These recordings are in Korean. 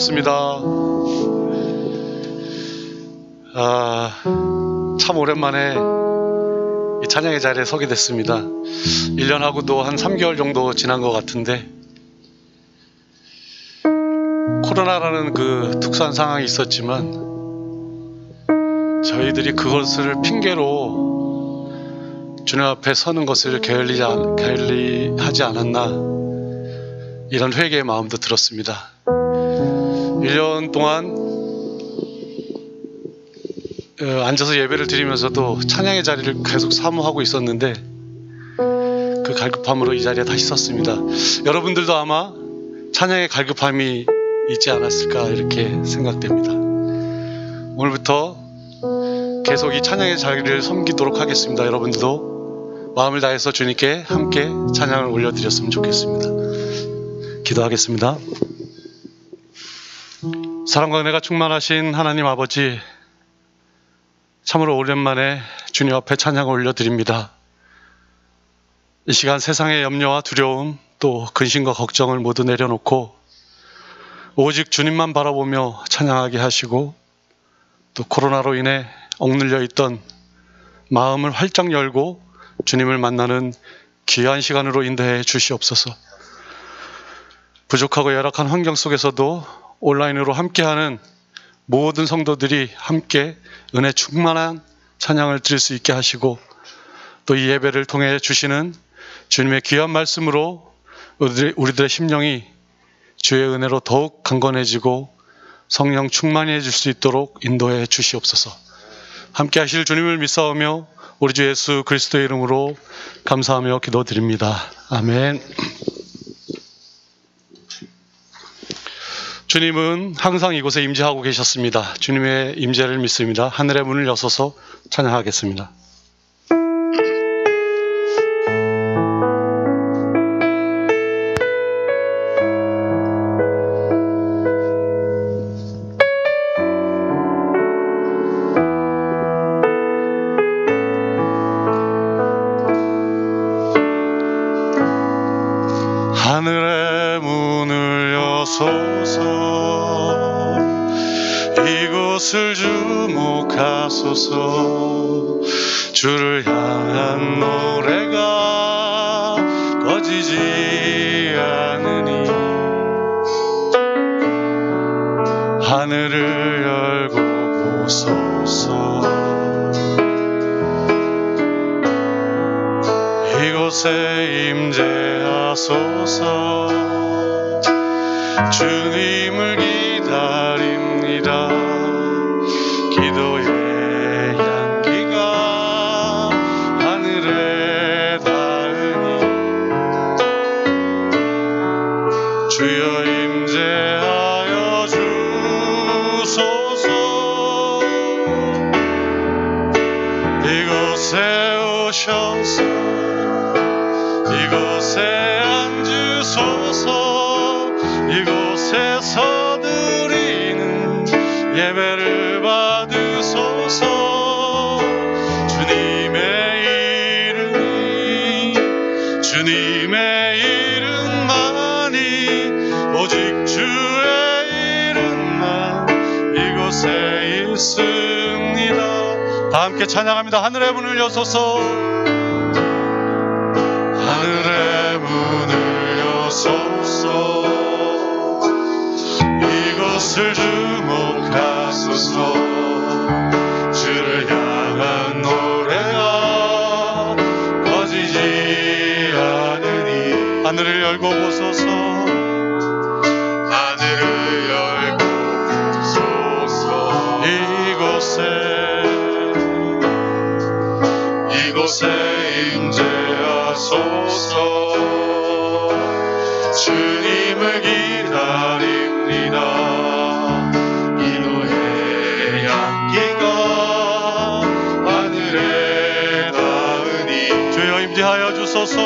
반갑습니다. 참 오랜만에 이 찬양의 자리에 서게 됐습니다. 1년하고도 한 3개월 정도 지난 것 같은데, 코로나라는 그 특수한 상황이 있었지만 저희들이 그것을 핑계로 주님 앞에 서는 것을 게을리하지 않았나, 이런 회개의 마음도 들었습니다. 1년 동안 앉아서 예배를 드리면서도 찬양의 자리를 계속 사모하고 있었는데, 그 갈급함으로 이 자리에 다시 섰습니다. 여러분들도 아마 찬양의 갈급함이 있지 않았을까, 이렇게 생각됩니다. 오늘부터 계속 이 찬양의 자리를 섬기도록 하겠습니다. 여러분들도 마음을 다해서 주님께 함께 찬양을 올려드렸으면 좋겠습니다. 기도하겠습니다. 사랑과 은혜가 충만하신 하나님 아버지, 참으로 오랜만에 주님 앞에 찬양을 올려드립니다. 이 시간 세상의 염려와 두려움, 또 근심과 걱정을 모두 내려놓고 오직 주님만 바라보며 찬양하게 하시고, 또 코로나로 인해 억눌려 있던 마음을 활짝 열고 주님을 만나는 귀한 시간으로 인도해 주시옵소서. 부족하고 열악한 환경 속에서도 온라인으로 함께하는 모든 성도들이 함께 은혜 충만한 찬양을 드릴 수 있게 하시고, 또 이 예배를 통해 주시는 주님의 귀한 말씀으로 우리들의 심령이 주의 은혜로 더욱 강건해지고 성령 충만히 해줄 수 있도록 인도해 주시옵소서. 함께 하실 주님을 믿사오며 우리 주 예수 그리스도의 이름으로 감사하며 기도드립니다. 아멘. 주님은 항상 이곳에 임재하고 계셨습니다. 주님의 임재를 믿습니다. 하늘의 문을 여서서 찬양하겠습니다. 하늘의 문을 여소서, 이곳을 주목하소서. 주를 향한 노래가 꺼지지 않으니 하늘을 열고 보소서. 이곳에 임재하소서. 주님을 기다립니다. 기도의 향기가 하늘에 닿으니 주여 임재하여 주소서. 이곳에 오셔서 이곳에 앉으소서. 이곳에서 드리는 예배를 받으소서. 주님의 이름만이, 오직 주의 이름만 이곳에 있습니다. 다 함께 찬양합니다. 하늘의 문을 여소서. 하늘의 문을 여소서. 이곳을 주목하소서. 주를 향한 노래가 꺼지지 않으니 하늘을 열고 보소서. 하늘을 열고 보소서. 이곳에 임재하소서. 주님을 기다립니다. 기도의 향기가 하늘에 닿으니 주여 임재하여 주소서.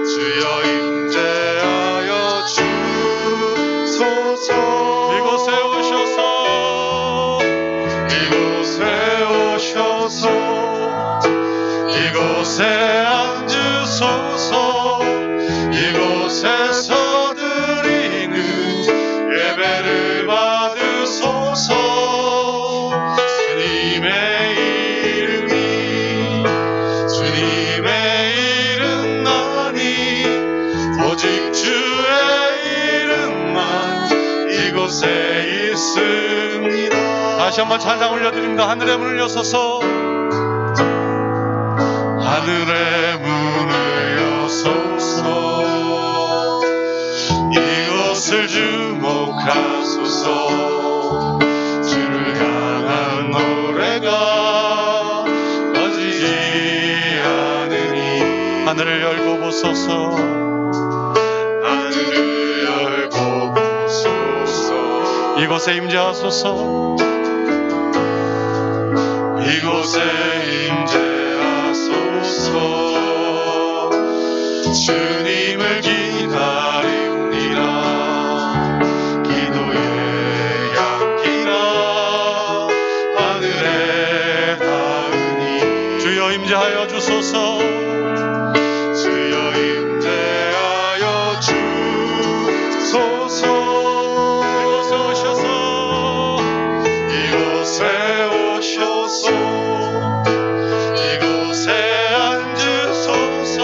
주여 임재하여 주소서. 이곳에 오셔서 이곳에 앉으소서. 이곳에서 드리는 이곳에 있습니다. 다시 한번 찬양 올려드립니다. 하늘의 문을 여소서, 하늘의 문을 여소서, 이곳을 주목하소서. 주를 향한 노래가 꺼지지 않으니 하늘을 열고 보소서, 하늘을 열고 보소서. 이곳에 임재하소서, 이곳에 임재하소서. 주님을 기다립니다. 기도의 향기가 하늘에 닿으니 주여 임재하여 주소서, 주여 임재하여 주소서. 이곳에 오셔서, 이곳에 오셔서, 이곳에 앉으소서.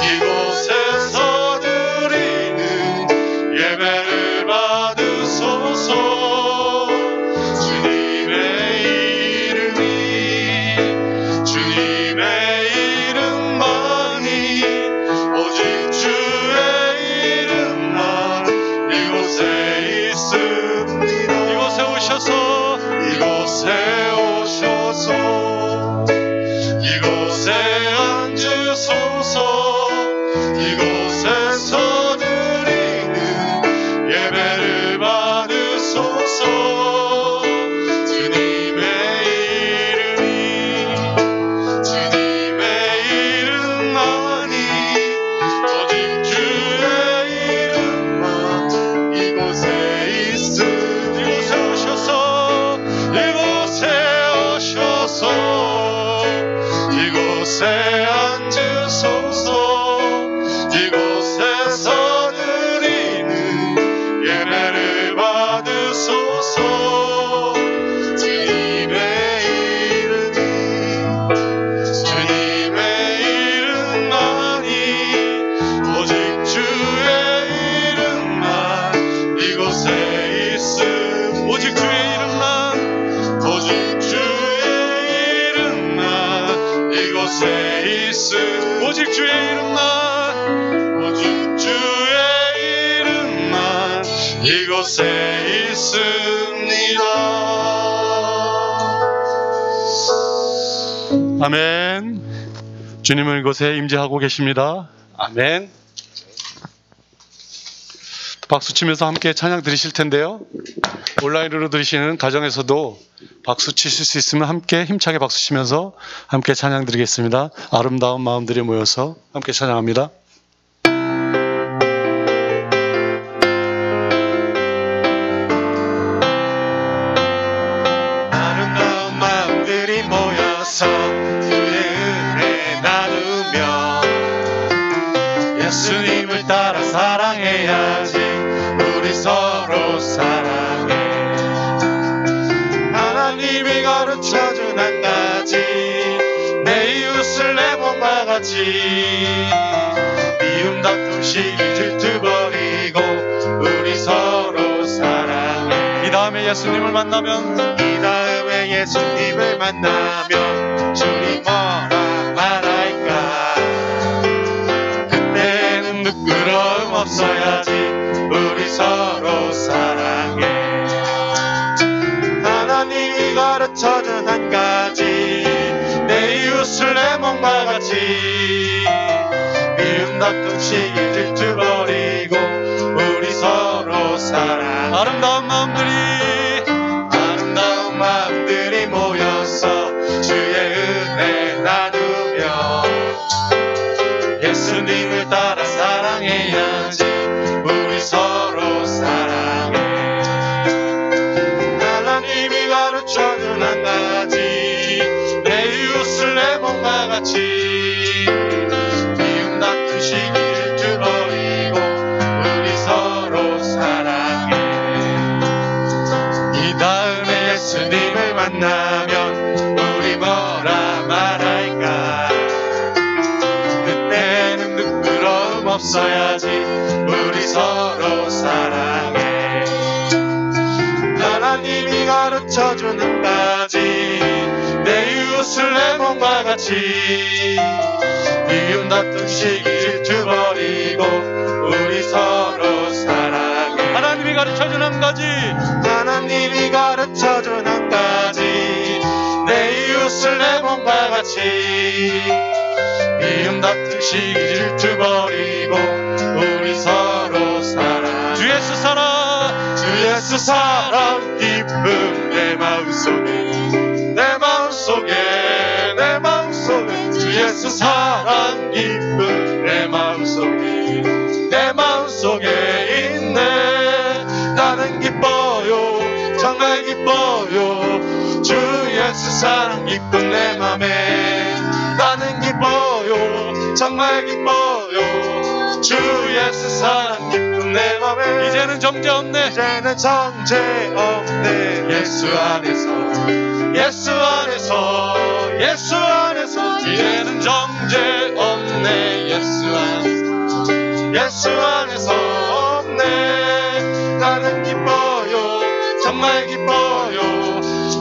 이곳에서 드리는 예배를 받으소서. 주님의 이름이, 주님의 이름만이, 오직 주의 이름만 이곳에 있습니다. 이곳에 오셔서, 이곳에 오셔서, 이곳에 앉으소서. 이곳에서 드리는 예배를 받으소서. 주님의 이름이, 주님의 이름만이, 오직 주의 이름만 이곳에 있으니 이곳에 오셔서, 이곳에 오셔서, 이곳에 앉으소서. 이곳에서 드리는 예배를 받으소서. 주님의 이름이, 주님의 이름만이, 오직 주의 이름만 이곳에 있음. 오직 주의 이름만, 오직 주의 이름만 이곳에 있음. 오직 주의 이름만, 오직 주의 이름만 이곳에 있습니다. 아멘. 주님은 이곳에 임재하고 계십니다. 아멘. 박수 치면서 함께 찬양 드리실 텐데요, 온라인으로 들으시는 가정에서도 박수 치실 수 있으면 함께 힘차게 박수 치면서 함께 찬양 드리겠습니다. 아름다운 마음들이 모여서 함께 찬양합니다. 아름다운 마음들이 모여서 주의 은혜 나누며 예수님을 따라 사랑해야지. 우리 서로 사랑해. 하나님이 가르쳐준 한 가지, 내 이웃을 내 몸과 같이. 미움 다툼 시기 질투 버리고 우리 서로 사랑해. 이 다음에 예수님을 만나면, 이 다음에 예수님을 만나면 주님 뭐라 말할까. 그때는 부끄러움 없어야지. 우리 서로 사랑해. 하나님이 가르쳐준 한 가지, 내 이웃을 내 몸과 같이. 미움 다툼 시기 질투 버리고 우리 서로 사랑. 아름다운 마음들이 모여서 주의 은혜 나누며 예수님을 따라 사랑해야지. 우리 서로 사랑해. 하나님이 가르쳐준 한 가지, 내 이웃을 내 몸과 같이. 미움 다툼 시기 질투 버리고 우리 서로 사랑해. 이 다음에 예수님을 만나면 우리 뭐라 말할까. 그때는 부끄러움 없어야지. 우리 서로 사랑해. 하나님이 가르쳐주는 까지 내 이웃을 내 몸과 같이 미움 다툼 시기 질투 버리고 우리 서로 사랑해. 하나님이 가르쳐준 한 가지, 하나님이 가르쳐준 한 가지 내 이웃을 내 몸과 같이 미움 다툼 시기 질투 버리고 우리 서로 사랑해. 주 예수 사랑, 주 예수 사랑 기쁨 내 마음속에 내 마음속에 내 마음속에 주 예수 사랑 기쁨 내 마음속에 내 마음속에 있네. 나는 기뻐요 정말 기뻐요 주 예수 사랑 기쁨 내 맘에. 나는 기뻐요 정말 기뻐요 주 예수 사랑 기쁨 내 맘에. 이제는 정죄 없네, 이제는 정죄 없네. 예수 안에서 예수 안에서 예수 안에서 이제는 정죄 없네. 예수 안에서 예수 안에서 없네. 나는 기뻐요 정말 기뻐요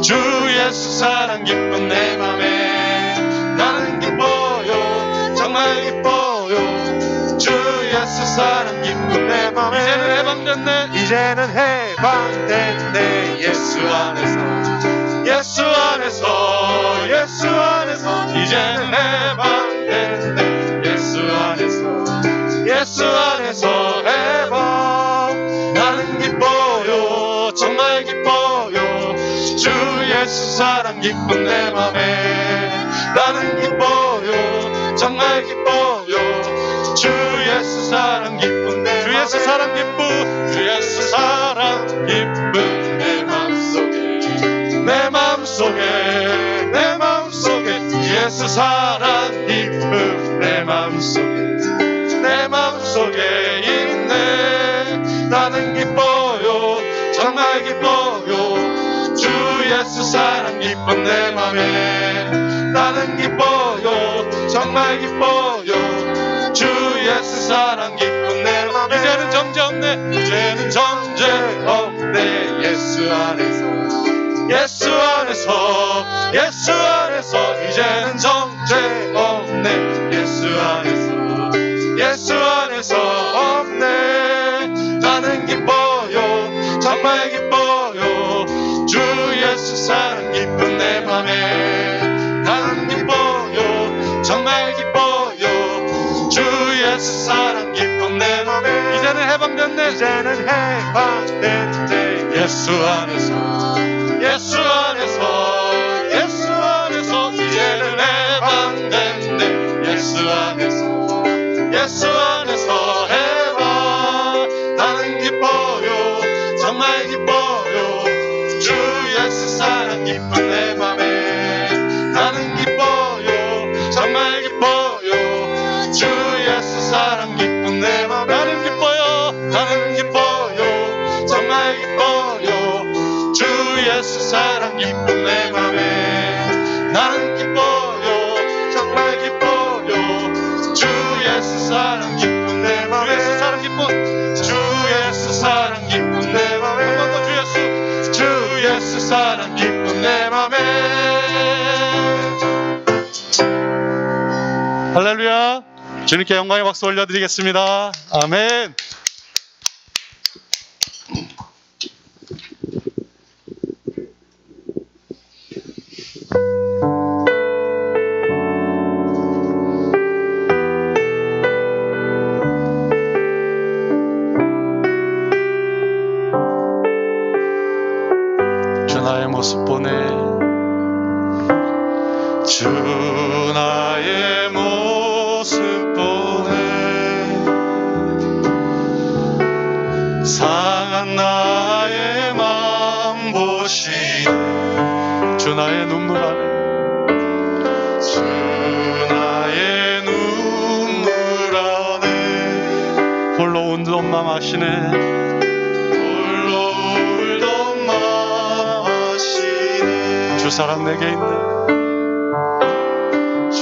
주 예수 사랑 기쁨 내 맘에. 나는 기뻐요 정말 기뻐요 주 예수 사랑 기쁨 내 맘에. 이제는 해방됐네, 이제는 해방됐네. 예수 안에서 예수 안에서 예수 안에서 이제는 해방됐네. 예수 안에서 예수 안에서 해방. 나는 기뻐요 정말 기뻐요 주 예수 사랑 기쁨 내 맘에. 나는 기뻐요 정말 기뻐요 주 예수 사랑 기쁨 내 맘에. 주 예수 사랑 기쁨, 주 예수 사랑 기쁨 내 맘속에 내 맘속에 내 맘속에 주 예수 사랑 기쁨 내 맘속에 내 맘속에 있네. 나는 기뻐요 정말 기뻐요 주 예수 사랑 기쁨 내 맘에. 나는 기뻐요 정말 기뻐요 주 예수 사랑 기쁨 내 맘에. 이제는 정죄 없네, 이제는 정죄 없네. 예수 안에서 예수 안에서 예수 안에서 이제는 정죄 없네. 예수 안에서 예수 안에서 없네. 나는 기뻐요 정말 기뻐요 주 예수 사랑 기쁨 내 맘에. 나는 기뻐요 정말 기뻐요 주 예수 사랑 기쁨 내 맘에. 이제는 해방됐네, 이제는 해방됐네. 예수 안에서 예수 안에서 예수 안에서 이제는 해방됐네. 예수 안에서 예수 안에서 해방. 나는 기뻐요 정말 기뻐요 주 예수 사랑 기쁨 내 맘에. 나는 기뻐요 정말 기뻐요 주 예수 사랑 기쁨 내 맘에. 나는 기뻐요, 나는 기뻐요 정말 기뻐요 주 예수 사랑 기쁨 내 맘에. 나는 기뻐요 정말 기뻐요 주 예수 사랑 기쁨 내 맘에. 주 예수 사랑 기쁨, 주 예수 사랑 기쁨 내 맘에. 한 번 더 주 예수, 주 예수 사랑 기쁨 내 맘에. 할렐루야. 주님께 영광의 박수 올려드리겠습니다. 아멘. 주 나의 모습 보네, 주 나의 모습 보네. 상한 나의 맘 보시네. 주 나의 눈물 안에, 주 나의 눈물 안에 홀로 운동 맘 아시네. 홀로 울던 맘 아시네. 주 사랑 내게 있네. 주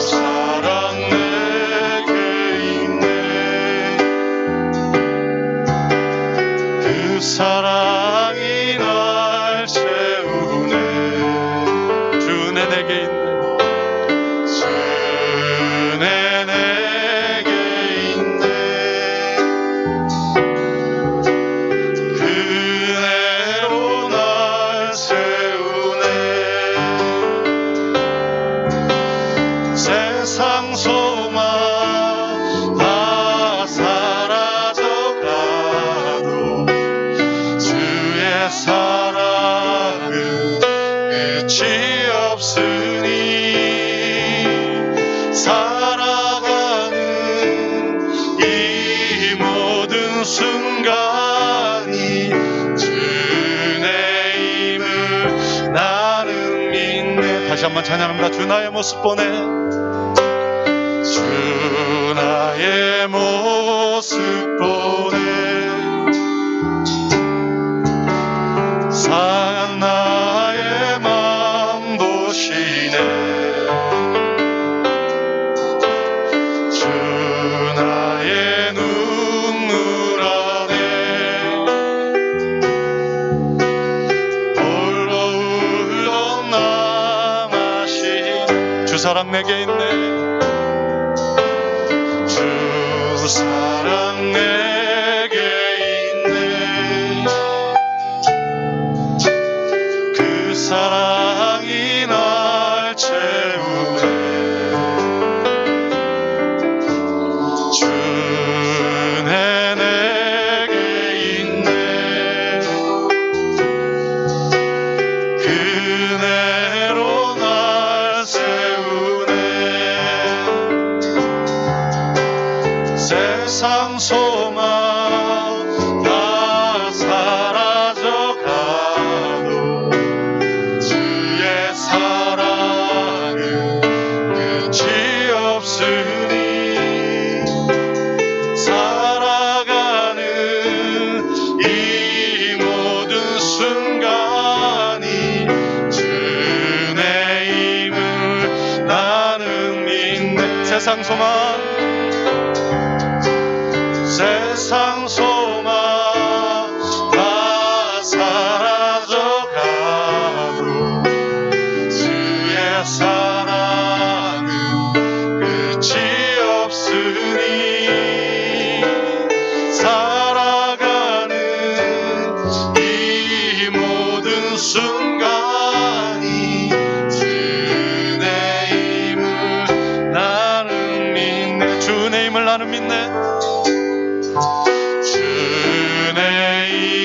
사랑 내게 있네. 그 사랑이 날 끝이 없으니 살아가는 이 모든 순간이 주의 힘을 나는 믿네. 다시 한번 찬양합니다. 주 나의 모습 보내, 주 나의 모습 보내, 상한 나의 맘 보시네. 주 나의 눈물 안에 홀로 울던 나 마신 주 사랑 내게 있네. 주 사랑 내게 있네. 그 사랑이 날 채우네. 주네 내게 있네. 그네로 날 세우네. 세상 소망 다 사라져가도 주의 사랑은 끝이 없으니 살아가는 이 모든 순간이 주의 힘을 나는 믿네. 세상 소망, 세상 소망 다 사라져가도 주의 사랑은 끝이 없으니 살아가는 이 모든 순간이 주의 힘을 나는 믿네. 주의 힘을 나는 믿네. 주의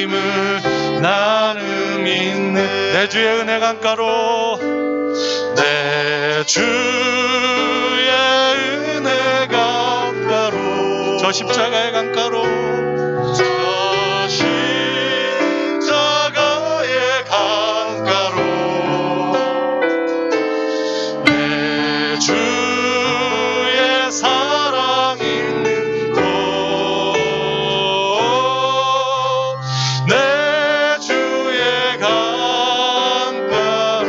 힘을 나는 믿네. 내 주의 은혜 강가로, 내 주의 은혜 강가로, 저 십자가의 강가로, 저 십자가의 강가로, 내 주의 사랑 있는 곳, 내 주의 강가로,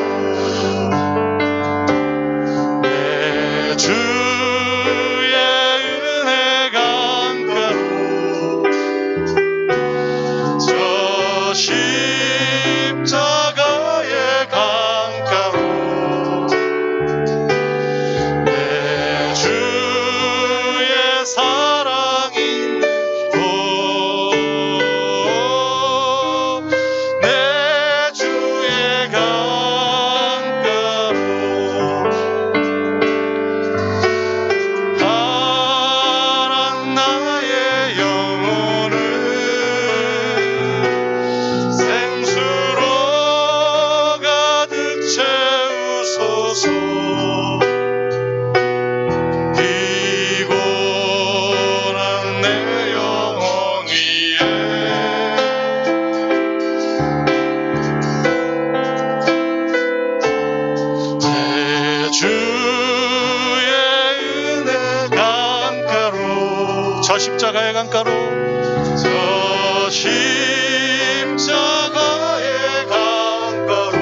내 주의 은혜 강가로, 저 십자가의 강가로, 내 주의 사랑 있는 곳, 내 주의 강가로, 가란 나의 영혼을 생수로 가득 채우소서. 피곤한 내 영혼 위에 내 주의 은혜 강가로, 저 십자가의 강가로, 저 십자가의 강가로,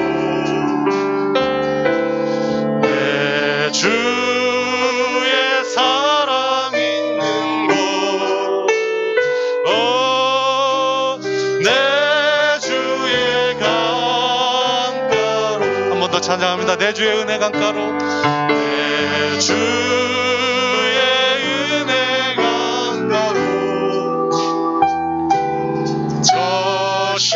내 주의 사랑 있는 곳, 내 주의 강가로. 한 번 더 찬양합니다. 내 주의 은혜 강가로, 내 주의 은혜 강가로, 저 십자가의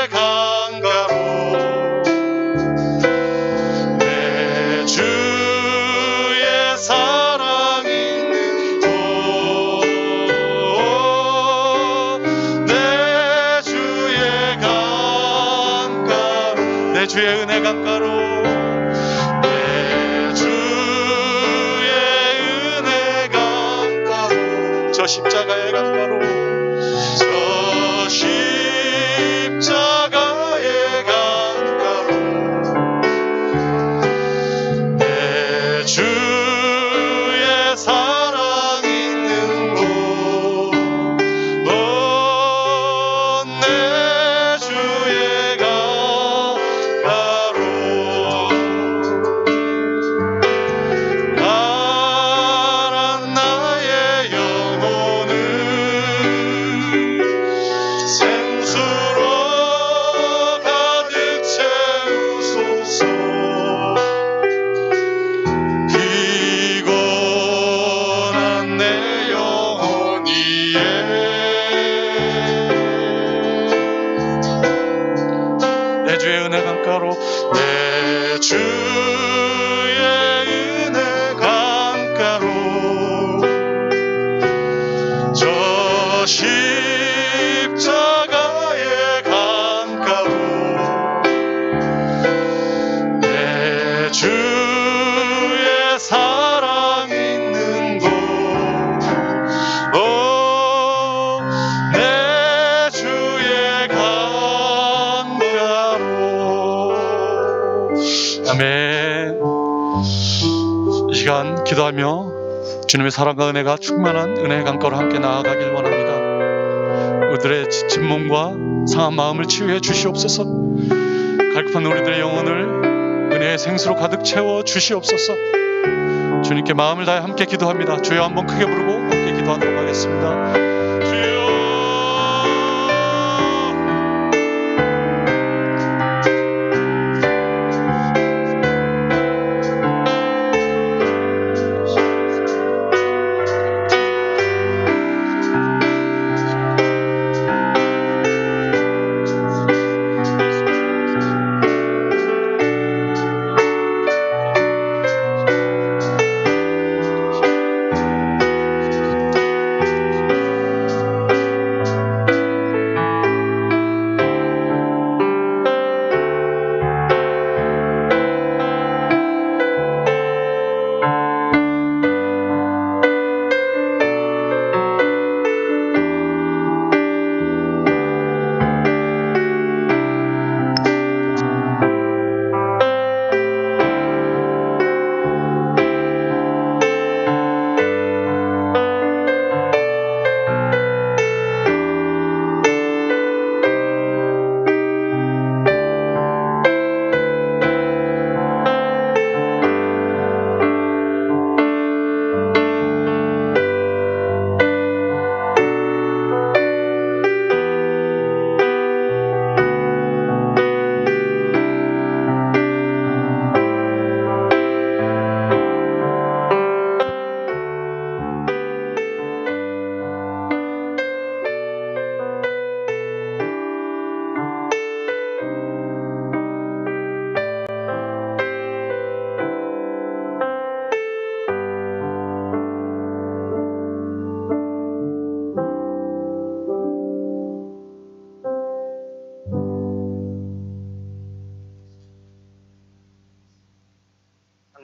강가로, 내 주의 사랑 있는 곳, 내 주의 강가로, 내 주의 은혜 강가로 내 주의 은혜 강가로 저 십자가의 강가로 저 십자가의 강가로 내 주의 사랑 있는 곳 내 주의 강가로 가란 나의 영혼을 생수로 가득 채우소서 피곤한 내 영혼 위에 내 주의 은혜 강가로 내 주의 은혜 강가로 저 십자가의 강가로 내 주의 사랑 있는 곳 내 주의 강가로 아멘. 이 시간 기도하며 주님의 사랑과 은혜가 충만한 은혜의 강가로 함께 나아가길 원합니다. 우리들의 지친 몸과 상한 마음을 치유해 주시옵소서. 갈급한 우리들의 영혼을 은혜의 생수로 가득 채워 주시옵소서. 주님께 마음을 다해 함께 기도합니다. 주여 한번 크게 부르고 함께 기도하도록 하겠습니다. 주여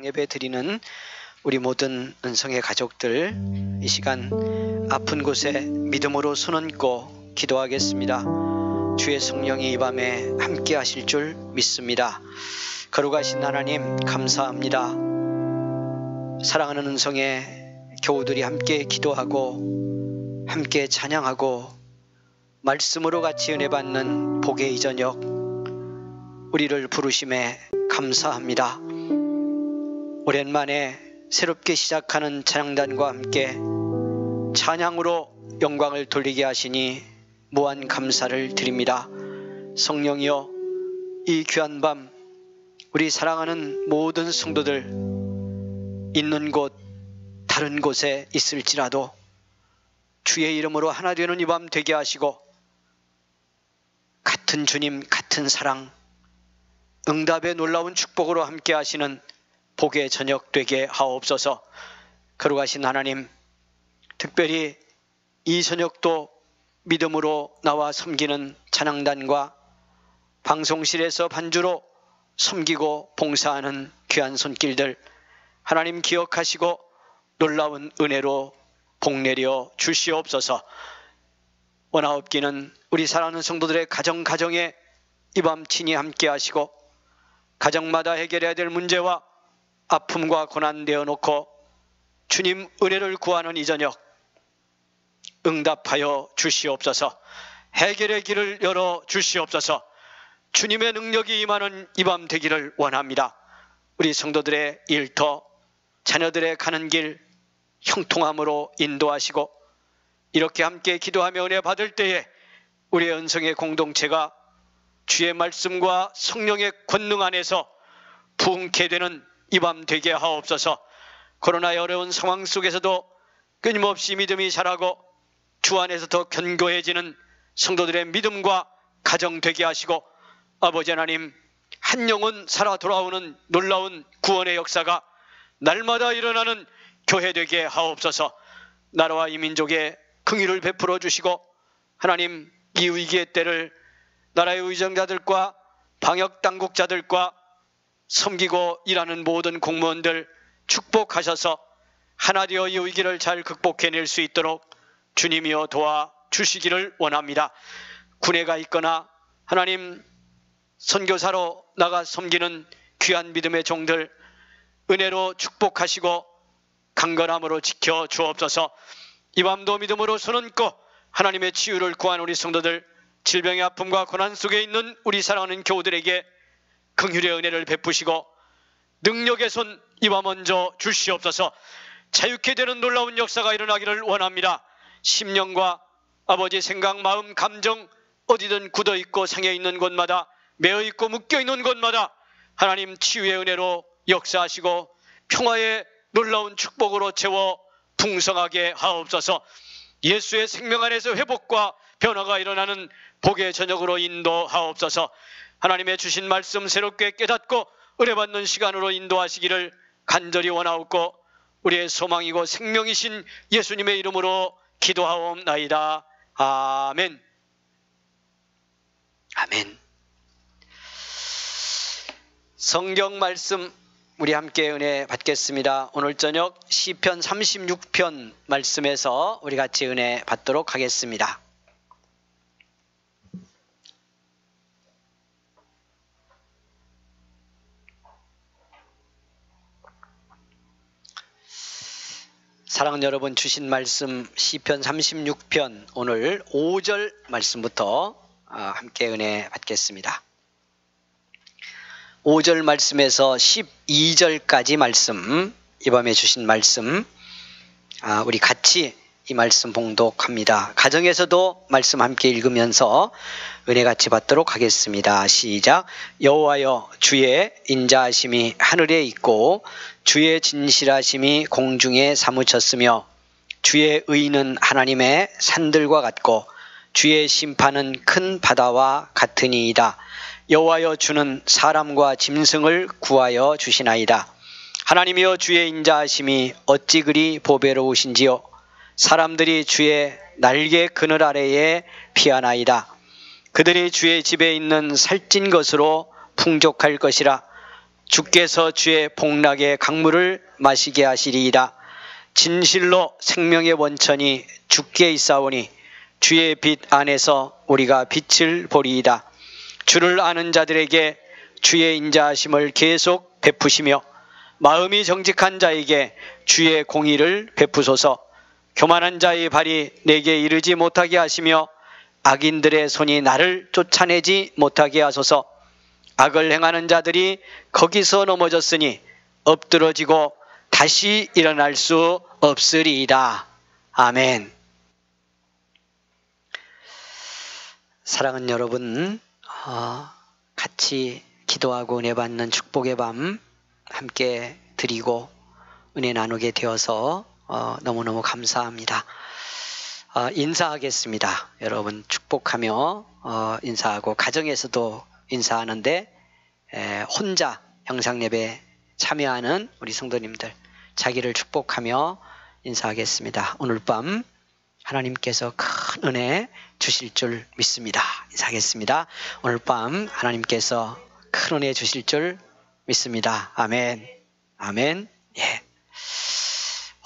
예배 드리는 우리 모든 은성의 가족들, 이 시간 아픈 곳에 믿음으로 손 얹고 기도하겠습니다. 주의 성령이 이 밤에 함께 하실 줄 믿습니다. 거룩하신 하나님 감사합니다. 사랑하는 은성의 교우들이 함께 기도하고 함께 찬양하고 말씀으로 같이 은혜 받는 복의 이 저녁, 우리를 부르심에 감사합니다. 오랜만에 새롭게 시작하는 찬양단과 함께 찬양으로 영광을 돌리게 하시니 무한 감사를 드립니다. 성령이여, 이 귀한 밤 우리 사랑하는 모든 성도들 있는 곳 다른 곳에 있을지라도 주의 이름으로 하나 되는 이 밤 되게 하시고, 같은 주님 같은 사랑 응답의 놀라운 축복으로 함께 하시는 복의 저녁 되게 하옵소서. 거룩하신 하나님, 특별히 이 저녁도 믿음으로 나와 섬기는 찬양단과 방송실에서 반주로 섬기고 봉사하는 귀한 손길들 하나님 기억하시고 놀라운 은혜로 복내려 주시옵소서. 원하옵기는 우리 사랑하는 성도들의 가정에 이 밤 친히 함께 하시고 가정마다 해결해야 될 문제와 아픔과 고난 내어놓고 주님 은혜를 구하는 이 저녁 응답하여 주시옵소서. 해결의 길을 열어 주시옵소서. 주님의 능력이 임하는 이 밤 되기를 원합니다. 우리 성도들의 일터, 자녀들의 가는 길 형통함으로 인도하시고 이렇게 함께 기도하며 은혜 받을 때에 우리의 은성의 공동체가 주의 말씀과 성령의 권능 안에서 부흥케 되는 이 밤 되게 하옵소서. 코로나의 어려운 상황 속에서도 끊임없이 믿음이 자라고 주 안에서 더 견고해지는 성도들의 믿음과 가정 되게 하시고 아버지 하나님 한 영혼 살아 돌아오는 놀라운 구원의 역사가 날마다 일어나는 교회 되게 하옵소서. 나라와 이 민족에 긍휼을 베풀어 주시고 하나님 이 위기의 때를 나라의 의정자들과 방역당국자들과 섬기고 일하는 모든 공무원들 축복하셔서 하나 되어 이 위기를 잘 극복해낼 수 있도록 주님이여 도와주시기를 원합니다. 군에가 있거나 하나님 선교사로 나가 섬기는 귀한 믿음의 종들 은혜로 축복하시고 강건함으로 지켜 주옵소서. 이 밤도 믿음으로 손 얹고 하나님의 치유를 구한 우리 성도들 질병의 아픔과 고난 속에 있는 우리 사랑하는 교우들에게 긍휼의 은혜를 베푸시고 능력의 손 이 밤 얹어 주시옵소서. 자유케 되는 놀라운 역사가 일어나기를 원합니다. 심령과 아버지 생각, 마음, 감정 어디든 굳어있고 상해있는 곳마다 매어있고 묶여있는 곳마다 하나님 치유의 은혜로 역사하시고 평화의 놀라운 축복으로 채워 풍성하게 하옵소서. 예수의 생명 안에서 회복과 변화가 일어나는 복의 저녁으로 인도하옵소서. 하나님의 주신 말씀 새롭게 깨닫고 은혜받는 시간으로 인도하시기를 간절히 원하옵고 우리의 소망이고 생명이신 예수님의 이름으로 기도하옵나이다. 아멘. 아멘. 성경 말씀 우리 함께 은혜 받겠습니다. 오늘 저녁 시편 36편 말씀에서 우리 같이 은혜 받도록 하겠습니다. 사랑하는 여러분, 주신 말씀 시편 36편 오늘 5절 말씀부터 함께 은혜 받겠습니다. 5절 말씀에서 12절까지 말씀, 이 밤에 주신 말씀 우리 같이 이 말씀 봉독합니다. 가정에서도 말씀 함께 읽으면서 은혜 같이 받도록 하겠습니다. 시작. 여호와여, 주의 인자하심이 하늘에 있고 주의 진실하심이 공중에 사무쳤으며 주의 의는 하나님의 산들과 같고 주의 심판은 큰 바다와 같으니이다. 여호와여, 주는 사람과 짐승을 구하여 주시나이다. 하나님이여, 주의 인자하심이 어찌 그리 보배로우신지요. 사람들이 주의 날개 그늘 아래에 피하나이다. 그들이 주의 집에 있는 살찐 것으로 풍족할 것이라. 주께서 주의 복락의 강물을 마시게 하시리이다. 진실로 생명의 원천이 주께 있사오니 주의 빛 안에서 우리가 빛을 보리이다. 주를 아는 자들에게 주의 인자하심을 계속 베푸시며 마음이 정직한 자에게 주의 공의를 베푸소서. 교만한 자의 발이 내게 이르지 못하게 하시며 악인들의 손이 나를 쫓아내지 못하게 하소서. 악을 행하는 자들이 거기서 넘어졌으니 엎드러지고 다시 일어날 수 없으리이다. 아멘. 사랑하는 여러분, 같이 기도하고 은혜 받는 축복의 밤 함께 드리고 은혜 나누게 되어서 너무너무 감사합니다. 인사하겠습니다. 여러분 축복하며 인사하고 가정에서도 인사하는데 혼자 영상예배 참여하는 우리 성도님들 자기를 축복하며 인사하겠습니다. 오늘 밤 하나님께서 큰 은혜 주실 줄 믿습니다. 인사하겠습니다. 오늘 밤 하나님께서 큰 큰 은혜 주실 줄 믿습니다. 아멘. 아멘. 예.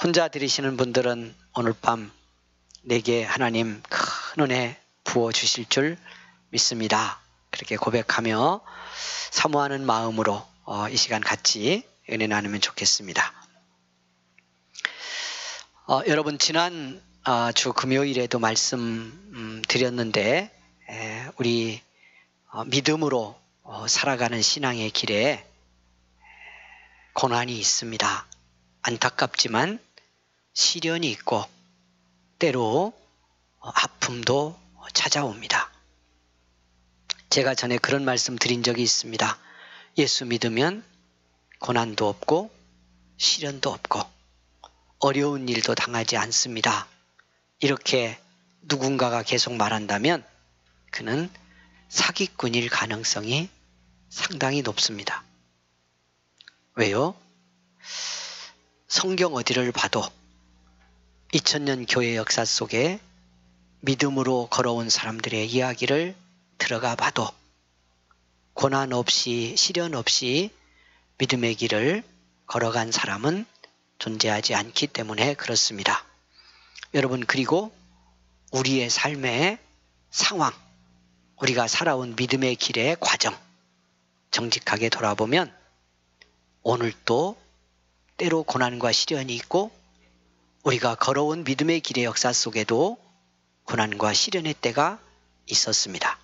혼자 들으시는 분들은 오늘 밤 내게 하나님 큰 은혜 부어 주실 줄 믿습니다. 그렇게 고백하며 사모하는 마음으로 이 시간 같이 은혜 나누면 좋겠습니다. 여러분 지난 주 금요일에도 말씀 드렸는데 우리 믿음으로 살아가는 신앙의 길에 고난이 있습니다. 안타깝지만 시련이 있고 때로 아픔도 찾아옵니다. 제가 전에 그런 말씀 드린 적이 있습니다. 예수 믿으면 고난도 없고 시련도 없고 어려운 일도 당하지 않습니다. 이렇게 누군가가 계속 말한다면 그는 사기꾼일 가능성이 상당히 높습니다. 왜요? 성경 어디를 봐도 2000년 교회 역사 속에 믿음으로 걸어온 사람들의 이야기를 들어가 봐도 고난 없이 시련 없이 믿음의 길을 걸어간 사람은 존재하지 않기 때문에 그렇습니다. 여러분 그리고 우리의 삶의 상황, 우리가 살아온 믿음의 길의 과정 정직하게 돌아보면 오늘도 때로 고난과 시련이 있고 우리가 걸어온 믿음의 길의 역사 속에도 고난과 시련의 때가 있었습니다.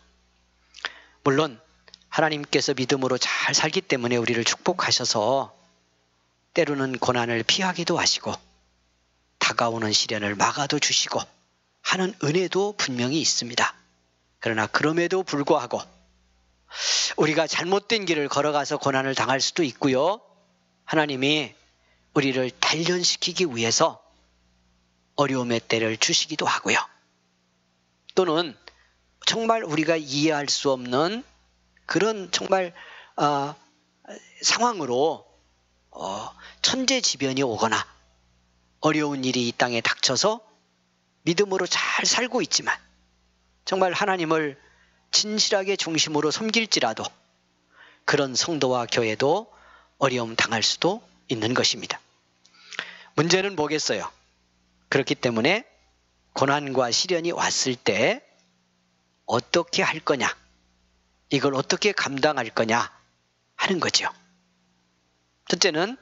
물론 하나님께서 믿음으로 잘 살기 때문에 우리를 축복하셔서 때로는 고난을 피하기도 하시고 다가오는 시련을 막아도 주시고 하는 은혜도 분명히 있습니다. 그러나 그럼에도 불구하고 우리가 잘못된 길을 걸어가서 고난을 당할 수도 있고요. 하나님이 우리를 단련시키기 위해서 어려움의 때를 주시기도 하고요. 또는 정말 우리가 이해할 수 없는 그런 정말 상황으로 천재지변이 오거나 어려운 일이 이 땅에 닥쳐서 믿음으로 잘 살고 있지만 정말 하나님을 진실하게 중심으로 섬길지라도 그런 성도와 교회도 어려움 당할 수도 있는 것입니다. 문제는 뭐겠어요? 그렇기 때문에 고난과 시련이 왔을 때 어떻게 할 거냐, 이걸 어떻게 감당할 거냐 하는 거죠. 첫째는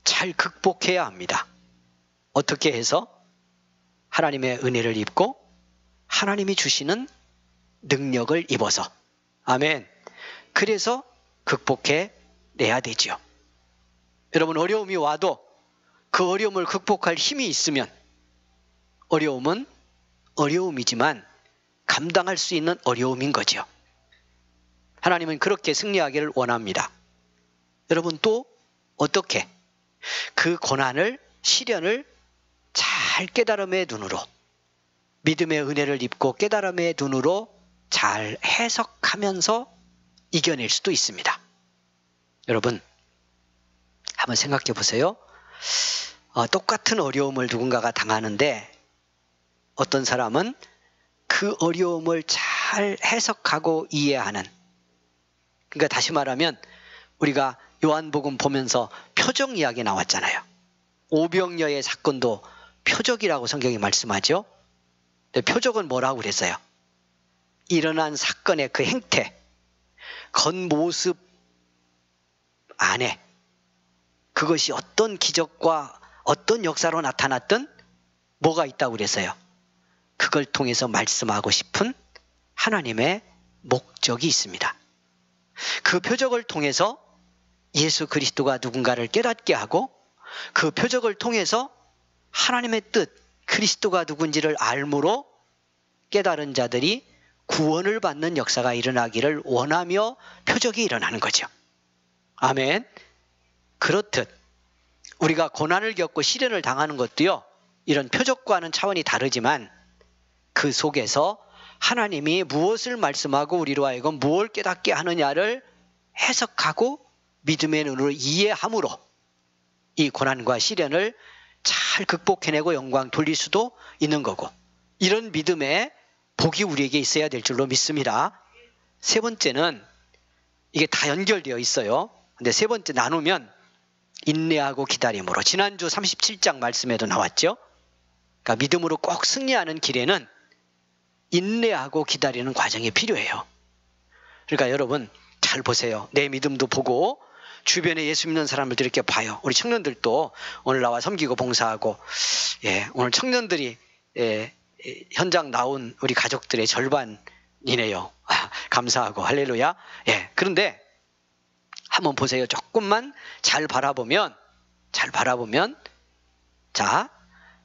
잘 극복해야 합니다. 어떻게 해서? 하나님의 은혜를 입고 하나님이 주시는 능력을 입어서. 아멘. 그래서 극복해 내야 되죠. 여러분 어려움이 와도 그 어려움을 극복할 힘이 있으면 어려움은 어려움이지만 감당할 수 있는 어려움인 거죠. 하나님은 그렇게 승리하기를 원합니다. 여러분 또 어떻게 그 고난을 시련을 잘 깨달음의 눈으로 믿음의 은혜를 입고 깨달음의 눈으로 잘 해석하면서 이겨낼 수도 있습니다. 여러분 한번 생각해 보세요. 똑같은 어려움을 누군가가 당하는데 어떤 사람은 그 어려움을 잘 해석하고 이해하는, 그러니까 다시 말하면 우리가 요한복음 보면서 표적 이야기 나왔잖아요. 오병여의 사건도 표적이라고 성경이 말씀하죠. 근데 표적은 뭐라고 그랬어요? 일어난 사건의 그 행태, 겉모습 안에 그것이 어떤 기적과 어떤 역사로 나타났든 뭐가 있다고 그랬어요? 그걸 통해서 말씀하고 싶은 하나님의 목적이 있습니다. 그 표적을 통해서 예수 그리스도가 누군가를 깨닫게 하고 그 표적을 통해서 하나님의 뜻, 그리스도가 누군지를 알므로 깨달은 자들이 구원을 받는 역사가 일어나기를 원하며 표적이 일어나는 거죠. 아멘. 그렇듯 우리가 고난을 겪고 시련을 당하는 것도요, 이런 표적과는 차원이 다르지만 그 속에서 하나님이 무엇을 말씀하고 우리로 하여금 무엇을 깨닫게 하느냐를 해석하고 믿음의 눈으로 이해함으로 이 고난과 시련을 잘 극복해내고 영광 돌릴 수도 있는 거고, 이런 믿음의 복이 우리에게 있어야 될 줄로 믿습니다. 세 번째는 이게 다 연결되어 있어요. 근데 세 번째 나누면 인내하고 기다림으로, 지난주 37장 말씀에도 나왔죠. 그러니까 믿음으로 꼭 승리하는 길에는 인내하고 기다리는 과정이 필요해요. 그러니까 여러분 잘 보세요. 내 믿음도 보고 주변에 예수 믿는 사람들도 이렇게 봐요. 우리 청년들도 오늘 나와 섬기고 봉사하고, 오늘 청년들이 현장 나온 우리 가족들의 절반이네요. 감사하고 할렐루야. 그런데 한번 보세요. 조금만 잘 바라보면 자,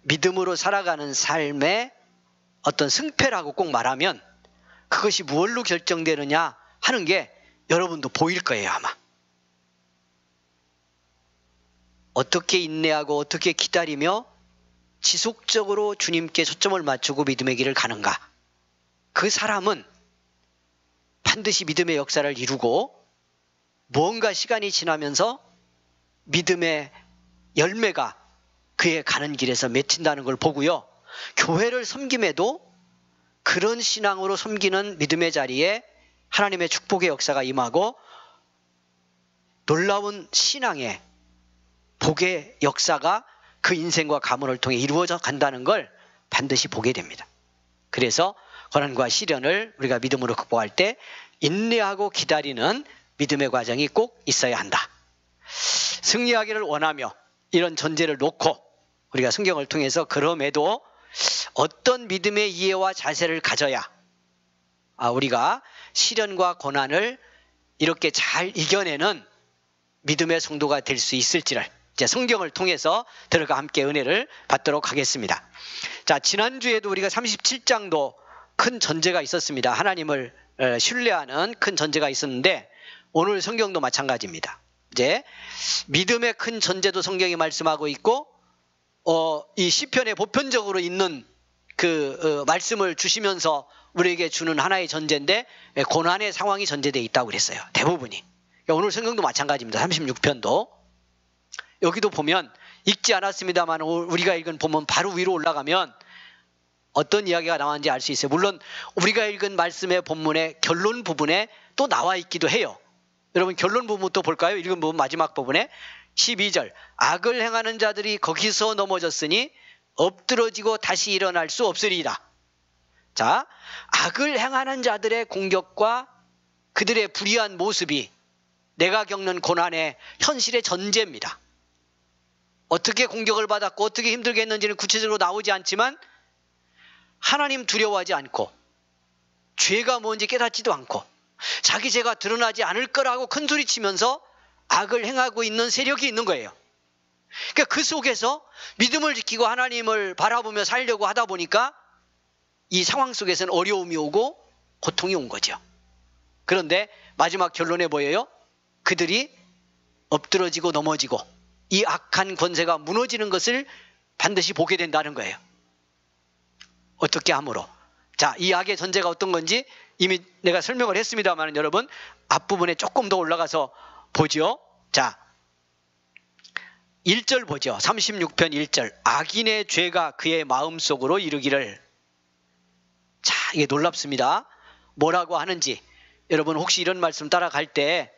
믿음으로 살아가는 삶의 어떤 승패라고 꼭 말하면 그것이 무엇로 결정되느냐 하는 게 여러분도 보일 거예요. 아마 어떻게 인내하고 어떻게 기다리며 지속적으로 주님께 초점을 맞추고 믿음의 길을 가는가, 그 사람은 반드시 믿음의 역사를 이루고 무언가 시간이 지나면서 믿음의 열매가 그의 가는 길에서 맺힌다는 걸 보고요. 교회를 섬김에도 그런 신앙으로 섬기는 믿음의 자리에 하나님의 축복의 역사가 임하고 놀라운 신앙의 복의 역사가 그 인생과 가문을 통해 이루어져 간다는 걸 반드시 보게 됩니다. 그래서 고난과 시련을 우리가 믿음으로 극복할 때 인내하고 기다리는 믿음의 과정이 꼭 있어야 한다. 승리하기를 원하며 이런 전제를 놓고 우리가 성경을 통해서 그럼에도 어떤 믿음의 이해와 자세를 가져야 우리가 시련과 고난을 이렇게 잘 이겨내는 믿음의 성도가 될 수 있을지를 이제 성경을 통해서 들어가 함께 은혜를 받도록 하겠습니다. 자, 지난주에도 우리가 37장도 큰 전제가 있었습니다. 하나님을 신뢰하는 큰 전제가 있었는데 오늘 성경도 마찬가지입니다. 이제 믿음의 큰 전제도 성경이 말씀하고 있고 이 시편에 보편적으로 있는 그 말씀을 주시면서 우리에게 주는 하나의 전제인데 고난의 상황이 전제되어 있다고 그랬어요. 대부분이. 오늘 성경도 마찬가지입니다. 36편도 여기도 보면 읽지 않았습니다만 우리가 읽은 본문 바로 위로 올라가면 어떤 이야기가 나왔는지 알 수 있어요. 물론 우리가 읽은 말씀의 본문의 결론 부분에 또 나와 있기도 해요. 여러분 결론 부분부터 볼까요? 읽은 부분 마지막 부분에 12절, 악을 행하는 자들이 거기서 넘어졌으니 엎드러지고 다시 일어날 수 없으리이다. 자, 악을 행하는 자들의 공격과 그들의 불의한 모습이 내가 겪는 고난의 현실의 전제입니다. 어떻게 공격을 받았고 어떻게 힘들게 했는지는 구체적으로 나오지 않지만 하나님 두려워하지 않고 죄가 뭔지 깨닫지도 않고 자기 죄가 드러나지 않을 거라고 큰소리치면서 악을 행하고 있는 세력이 있는 거예요. 그러니까 그 속에서 믿음을 지키고 하나님을 바라보며 살려고 하다 보니까 이 상황 속에서는 어려움이 오고 고통이 온 거죠. 그런데 마지막 결론에 보여요. 그들이 엎드러지고 넘어지고 이 악한 권세가 무너지는 것을 반드시 보게 된다는 거예요. 어떻게 함으로? 자, 이 악의 전제가 어떤 건지 이미 내가 설명을 했습니다만 여러분 앞부분에 조금 더 올라가서 보죠. 자, 1절 보죠. 36편 1절. 악인의 죄가 그의 마음속으로 이르기를. 자, 이게 놀랍습니다. 뭐라고 하는지 여러분 혹시 이런 말씀 따라갈 때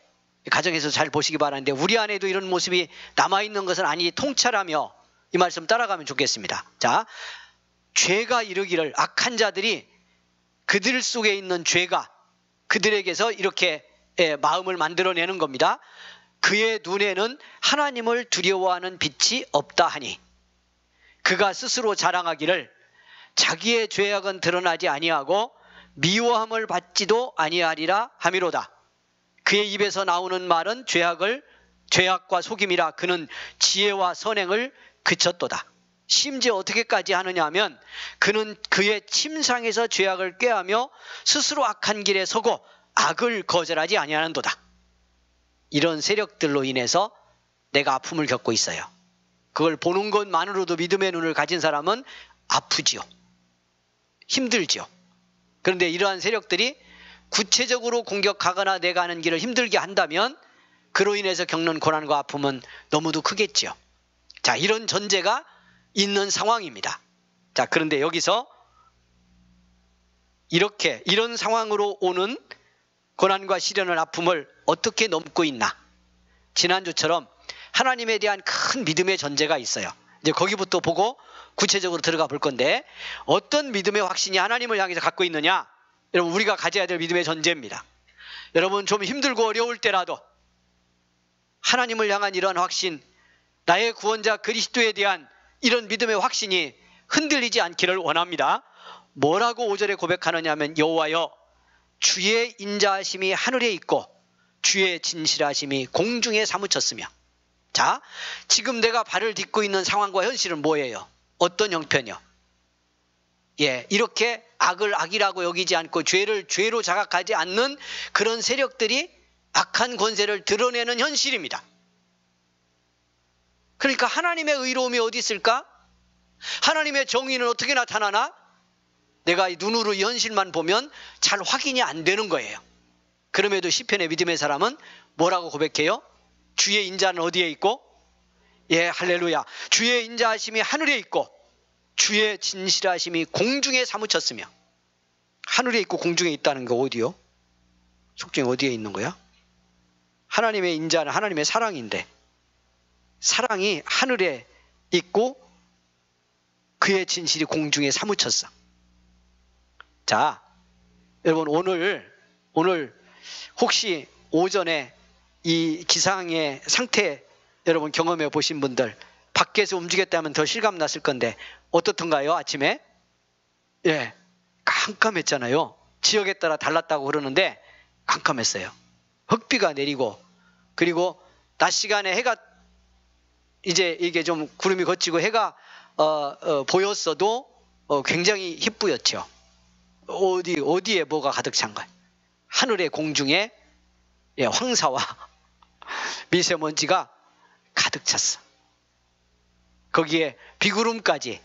가정에서 잘 보시기 바라는데 우리 안에도 이런 모습이 남아있는 것은 아니 통찰하며 이 말씀 따라가면 좋겠습니다. 자, 죄가 이르기를, 악한 자들이 그들 속에 있는 죄가 그들에게서 이렇게 마음을 만들어내는 겁니다. 그의 눈에는 하나님을 두려워하는 빛이 없다 하니 그가 스스로 자랑하기를 자기의 죄악은 드러나지 아니하고 미워함을 받지도 아니하리라 하미로다. 그의 입에서 나오는 말은 죄악과 속임이라. 그는 지혜와 선행을 그쳤도다. 심지어 어떻게까지 하느냐 하면 그는 그의 침상에서 죄악을 꾀하며 스스로 악한 길에 서고 악을 거절하지 아니하는도다. 이런 세력들로 인해서 내가 아픔을 겪고 있어요. 그걸 보는 것만으로도 믿음의 눈을 가진 사람은 아프지요. 힘들지요. 그런데 이러한 세력들이 구체적으로 공격하거나 내가 하는 길을 힘들게 한다면 그로 인해서 겪는 고난과 아픔은 너무도 크겠죠. 자, 이런 전제가 있는 상황입니다. 자, 그런데 여기서 이런 상황으로 오는 고난과 시련을 아픔을 어떻게 넘고 있나? 지난주처럼 하나님에 대한 큰 믿음의 전제가 있어요. 이제 거기부터 보고 구체적으로 들어가 볼 건데, 어떤 믿음의 확신이 하나님을 향해서 갖고 있느냐? 여러분, 우리가 가져야 될 믿음의 전제입니다. 여러분, 좀 힘들고 어려울 때라도 하나님을 향한 이런 확신, 나의 구원자 그리스도에 대한 이런 믿음의 확신이 흔들리지 않기를 원합니다. 뭐라고 5절에 고백하느냐 하면, 여호와여 주의 인자하심이 하늘에 있고 주의 진실하심이 공중에 사무쳤으며. 자, 지금 내가 발을 딛고 있는 상황과 현실은 뭐예요? 어떤 형편이요? 이렇게 악을 악이라고 여기지 않고 죄를 죄로 자각하지 않는 그런 세력들이 악한 권세를 드러내는 현실입니다. 그러니까 하나님의 의로움이 어디 있을까? 하나님의 정의는 어떻게 나타나나? 내가 눈으로 이 현실만 보면 잘 확인이 안 되는 거예요. 그럼에도 시편의 믿음의 사람은 뭐라고 고백해요? 주의 인자는 어디에 있고? 할렐루야. 주의 인자하심이 하늘에 있고 주의 진실하심이 공중에 사무쳤으며. 하늘에 있고 공중에 있다는 거 어디요? 속중에 어디에 있는 거야? 하나님의 인자는 하나님의 사랑인데, 사랑이 하늘에 있고 그의 진실이 공중에 사무쳤어. 자, 여러분, 오늘 혹시 오전에 이 기상의 상태 여러분 경험해 보신 분들, 밖에서 움직였다면 더 실감 났을 건데 어떻던가요? 아침에 깜깜했잖아요. 지역에 따라 달랐다고 그러는데 깜깜했어요. 흙비가 내리고, 그리고 낮 시간에 해가 이제 이게 좀 구름이 걷히고 해가 보였어도 굉장히 희뿌였죠. 어디에 뭐가 가득 찬 거예요? 하늘의 공중에 황사와 미세먼지가 가득 찼어. 거기에 비구름까지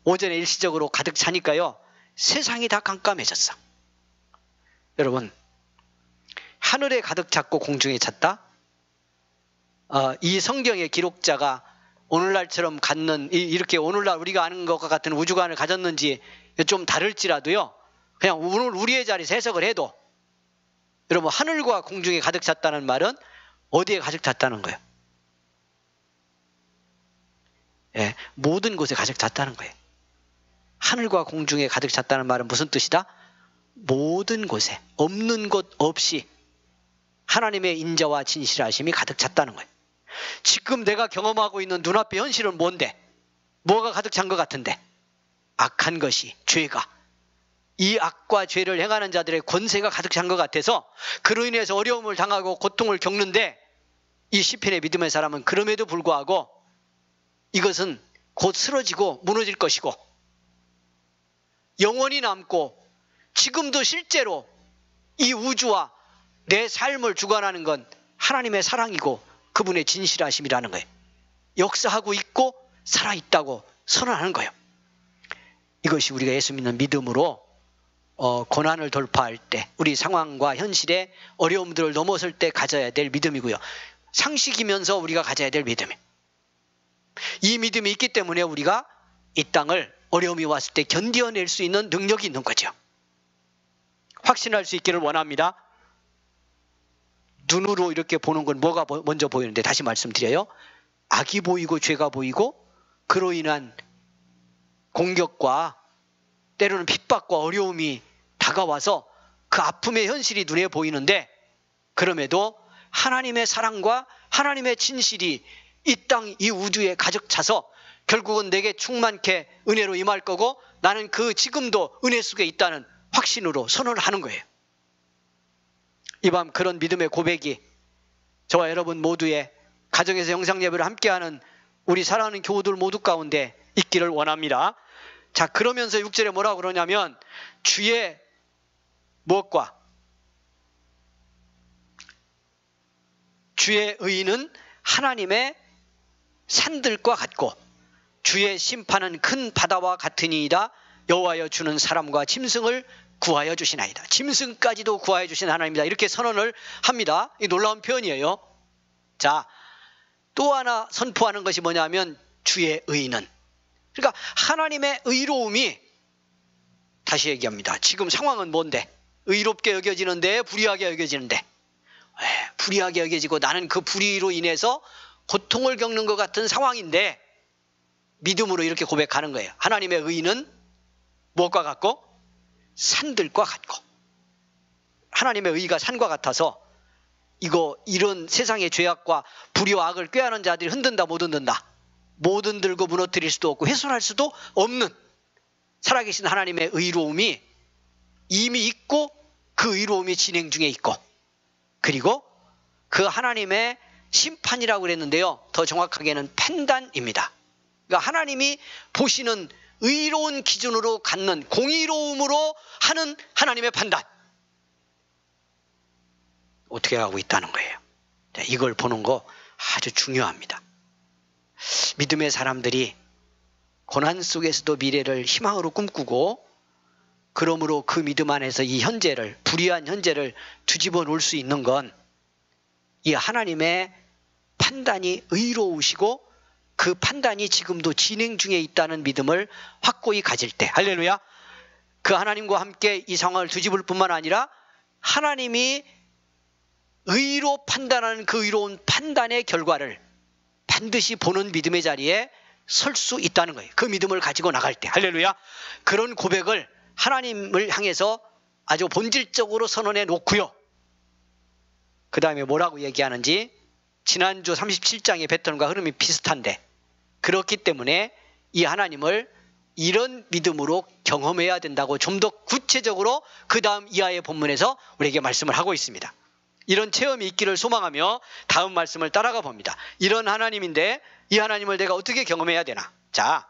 오전에 일시적으로 가득 차니까요, 세상이 다 깜깜해졌어. 여러분, 하늘에 가득 찼고 공중에 찼다? 이 성경의 기록자가 오늘날처럼 갖는, 이렇게 오늘날 우리가 아는 것과 같은 우주관을 가졌는지 좀 다를지라도요, 그냥 오늘 우리의 자리에서 해석을 해도, 여러분, 하늘과 공중에 가득 찼다는 말은 어디에 가득 찼다는 거예요? 모든 곳에 가득 찼다는 거예요. 하늘과 공중에 가득 찼다는 말은 무슨 뜻이다? 모든 곳에, 없는 곳 없이 하나님의 인자와 진실하심이 가득 찼다는 거예요. 지금 내가 경험하고 있는 눈앞의 현실은 뭔데? 뭐가 가득 찬 것 같은데? 악한 것이, 죄가, 이 악과 죄를 행하는 자들의 권세가 가득 찬 것 같아서 그로 인해서 어려움을 당하고 고통을 겪는데, 이 시편의 믿음의 사람은 그럼에도 불구하고 이것은 곧 쓰러지고 무너질 것이고 영원히 남고 지금도 실제로 이 우주와 내 삶을 주관하는 건 하나님의 사랑이고 그분의 진실하심이라는 거예요. 역사하고 있고 살아있다고 선언하는 거예요. 이것이 우리가 예수 믿는 믿음으로 고난을 돌파할 때, 우리 상황과 현실의 어려움들을 넘어설 때 가져야 될 믿음이고요. 상식이면서 우리가 가져야 될 믿음이에요. 이 믿음이 있기 때문에 우리가 이 땅을 어려움이 왔을 때 견뎌낼 수 있는 능력이 있는 거죠. 확신할 수 있기를 원합니다. 눈으로 이렇게 보는 건 뭐가 먼저 보이는데, 다시 말씀드려요. 악이 보이고 죄가 보이고 그로 인한 공격과 때로는 핍박과 어려움이 다가와서 그 아픔의 현실이 눈에 보이는데, 그럼에도 하나님의 사랑과 하나님의 진실이 이 땅, 이 우주에 가득 차서 결국은 내게 충만케 은혜로 임할 거고 나는 그 지금도 은혜 속에 있다는 확신으로 선언을 하는 거예요. 이 밤 그런 믿음의 고백이 저와 여러분 모두의 가정에서 영상예배를 함께하는 우리 사랑하는 교우들 모두 가운데 있기를 원합니다. 자, 그러면서 6절에 뭐라고 그러냐면, 주의 무엇과? 주의 의는 하나님의 산들과 같고 주의 심판은 큰 바다와 같으니이다. 여호와여 주는 사람과 짐승을 구하여 주시나이다. 짐승까지도 구하여 주신 하나님이다. 이렇게 선언을 합니다. 이 놀라운 표현이에요. 자, 또 하나 선포하는 것이 뭐냐면 주의 의는, 그러니까 하나님의 의로움이, 다시 얘기합니다. 지금 상황은 뭔데? 의롭게 여겨지는데, 불의하게 여겨지는데, 불의하게 여겨지고 나는 그 불의로 인해서 고통을 겪는 것 같은 상황인데 믿음으로 이렇게 고백하는 거예요. 하나님의 의는 무엇과 같고? 산들과 같고. 하나님의 의가 산과 같아서 이런 세상의 죄악과 불의와 악을 꾀하는 자들이 흔든다 못 흔든다. 못 흔들고 무너뜨릴 수도 없고 훼손할 수도 없는 살아계신 하나님의 의로움이 이미 있고 그 의로움이 진행 중에 있고 그리고 그 하나님의 심판이라고 그랬는데요. 더 정확하게는 판단입니다. 그러니까 하나님이 보시는 의로운 기준으로 갖는 공의로움으로 하는 하나님의 판단. 어떻게 하고 있다는 거예요. 이걸 보는 거 아주 중요합니다. 믿음의 사람들이 고난 속에서도 미래를 희망으로 꿈꾸고 그러므로 그 믿음 안에서 이 현재를 불의한 현재를 뒤집어 놓을 수 있는 건 이 하나님의 판단이 의로우시고 그 판단이 지금도 진행 중에 있다는 믿음을 확고히 가질 때 할렐루야. 그 하나님과 함께 이 상황을 뒤집을 뿐만 아니라 하나님이 의로 판단하는 그 의로운 판단의 결과를 반드시 보는 믿음의 자리에 설 수 있다는 거예요. 그 믿음을 가지고 나갈 때 할렐루야. 그런 고백을 하나님을 향해서 아주 본질적으로 선언해 놓고요. 그 다음에 뭐라고 얘기하는지 지난주 37장의 패턴과 흐름이 비슷한데 그렇기 때문에 이 하나님을 이런 믿음으로 경험해야 된다고 좀 더 구체적으로 그 다음 이하의 본문에서 우리에게 말씀을 하고 있습니다. 이런 체험이 있기를 소망하며 다음 말씀을 따라가 봅니다. 이런 하나님인데 이 하나님을 내가 어떻게 경험해야 되나? 자,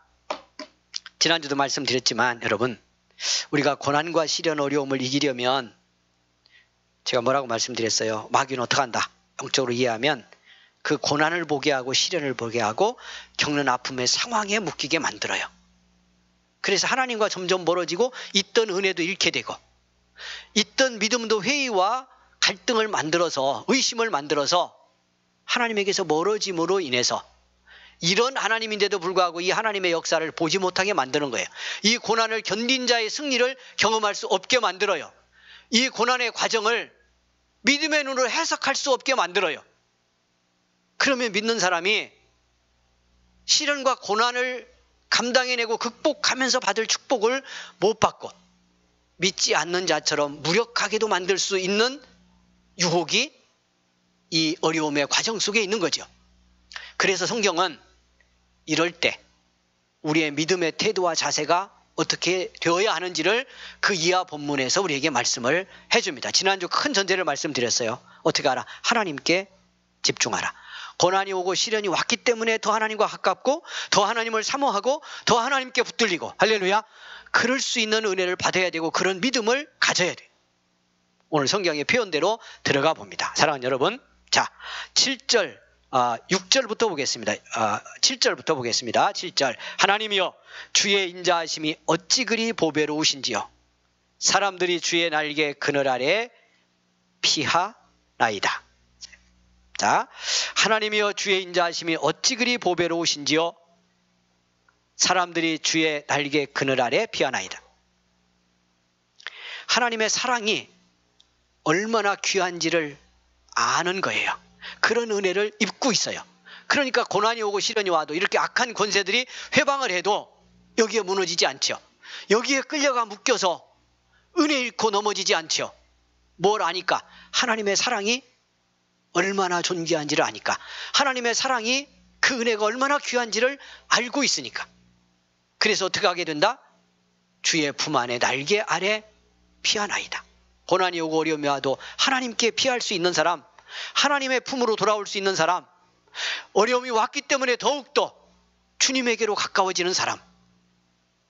지난주도 말씀드렸지만 여러분 우리가 고난과 시련 어려움을 이기려면 제가 뭐라고 말씀드렸어요? 마귀는 어떻게 한다? 영적으로 이해하면 그 고난을 보게 하고 시련을 보게 하고 겪는 아픔의 상황에 묶이게 만들어요. 그래서 하나님과 점점 멀어지고 있던 은혜도 잃게 되고 있던 믿음도 회의와 갈등을 만들어서 의심을 만들어서 하나님에게서 멀어짐으로 인해서 이런 하나님인데도 불구하고 이 하나님의 역사를 보지 못하게 만드는 거예요. 이 고난을 견딘 자의 승리를 경험할 수 없게 만들어요. 이 고난의 과정을 믿음의 눈으로 해석할 수 없게 만들어요. 그러면 믿는 사람이 시련과 고난을 감당해내고 극복하면서 받을 축복을 못 받고 믿지 않는 자처럼 무력하게도 만들 수 있는 유혹이 이 어려움의 과정 속에 있는 거죠. 그래서 성경은 이럴 때 우리의 믿음의 태도와 자세가 어떻게 되어야 하는지를 그 이하 본문에서 우리에게 말씀을 해줍니다. 지난주 큰 전제를 말씀드렸어요. 어떻게 하라? 하나님께 집중하라. 고난이 오고 시련이 왔기 때문에 더 하나님과 가깝고 더 하나님을 사모하고 더 하나님께 붙들리고 할렐루야. 그럴 수 있는 은혜를 받아야 되고 그런 믿음을 가져야 돼요. 오늘 성경의 표현대로 들어가 봅니다. 사랑하는 여러분, 자 7절 6절부터 보겠습니다. 7절부터 보겠습니다. 7절 하나님이여 주의 인자하심이 어찌 그리 보배로우신지요. 사람들이 주의 날개 그늘 아래 피하나이다. 자, 하나님이여 주의 인자하심이 어찌 그리 보배로우신지요. 사람들이 주의 날개 그늘 아래 피하나이다. 하나님의 사랑이 얼마나 귀한지를 아는 거예요. 그런 은혜를 입고 있어요. 그러니까 고난이 오고 시련이 와도 이렇게 악한 권세들이 회방을 해도 여기에 무너지지 않죠. 여기에 끌려가 묶여서 은혜 잃고 넘어지지 않죠. 뭘 아니까? 하나님의 사랑이 얼마나 존귀한지를 아니까. 하나님의 사랑이 그 은혜가 얼마나 귀한지를 알고 있으니까. 그래서 어떻게 하게 된다? 주의 품 안에 날개 아래 피하나이다. 고난이 오고 어려움이 와도 하나님께 피할 수 있는 사람, 하나님의 품으로 돌아올 수 있는 사람, 어려움이 왔기 때문에 더욱더 주님에게로 가까워지는 사람,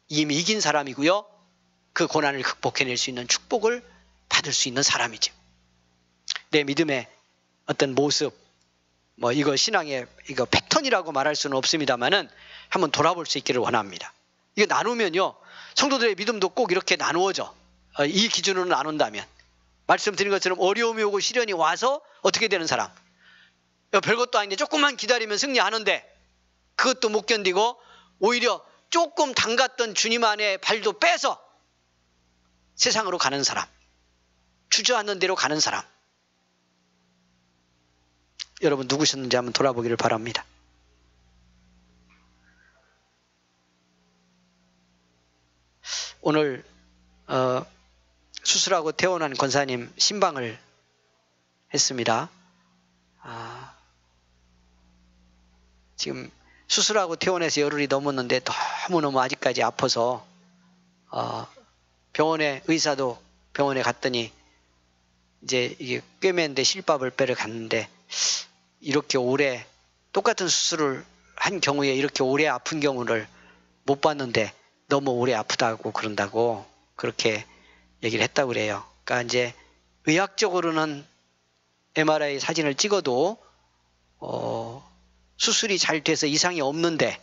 이미 이긴 사람이고요. 그 고난을 극복해낼 수 있는 축복을 받을 수 있는 사람이죠. 내 믿음의 어떤 모습, 이거 신앙의 이거 패턴이라고 말할 수는 없습니다만은 한번 돌아볼 수 있기를 원합니다. 이거 나누면요, 성도들의 믿음도 꼭 이렇게 나누어져. 이 기준으로 나눈다면 말씀드린 것처럼 어려움이 오고 시련이 와서 어떻게 되는 사람, 별것도 아닌데 조금만 기다리면 승리하는데 그것도 못 견디고 오히려 조금 담갔던 주님 안에 발도 빼서 세상으로 가는 사람, 주저앉는 대로 가는 사람, 여러분 누구셨는지 한번 돌아보기를 바랍니다. 오늘 수술하고 퇴원한 권사님 신방을 했습니다. 지금 수술하고 퇴원해서 열흘이 넘었는데 너무너무 아직까지 아파서 병원에 의사도 병원에 갔더니 이제 이게 꿰매는데 실밥을 빼러 갔는데 이렇게 오래 똑같은 수술을 한 경우에 이렇게 오래 아픈 경우를 못 봤는데 너무 오래 아프다고 그런다고 그렇게 얘기를 했다고 그래요. 그러니까 이제 의학적으로는 MRI 사진을 찍어도 수술이 잘 돼서 이상이 없는데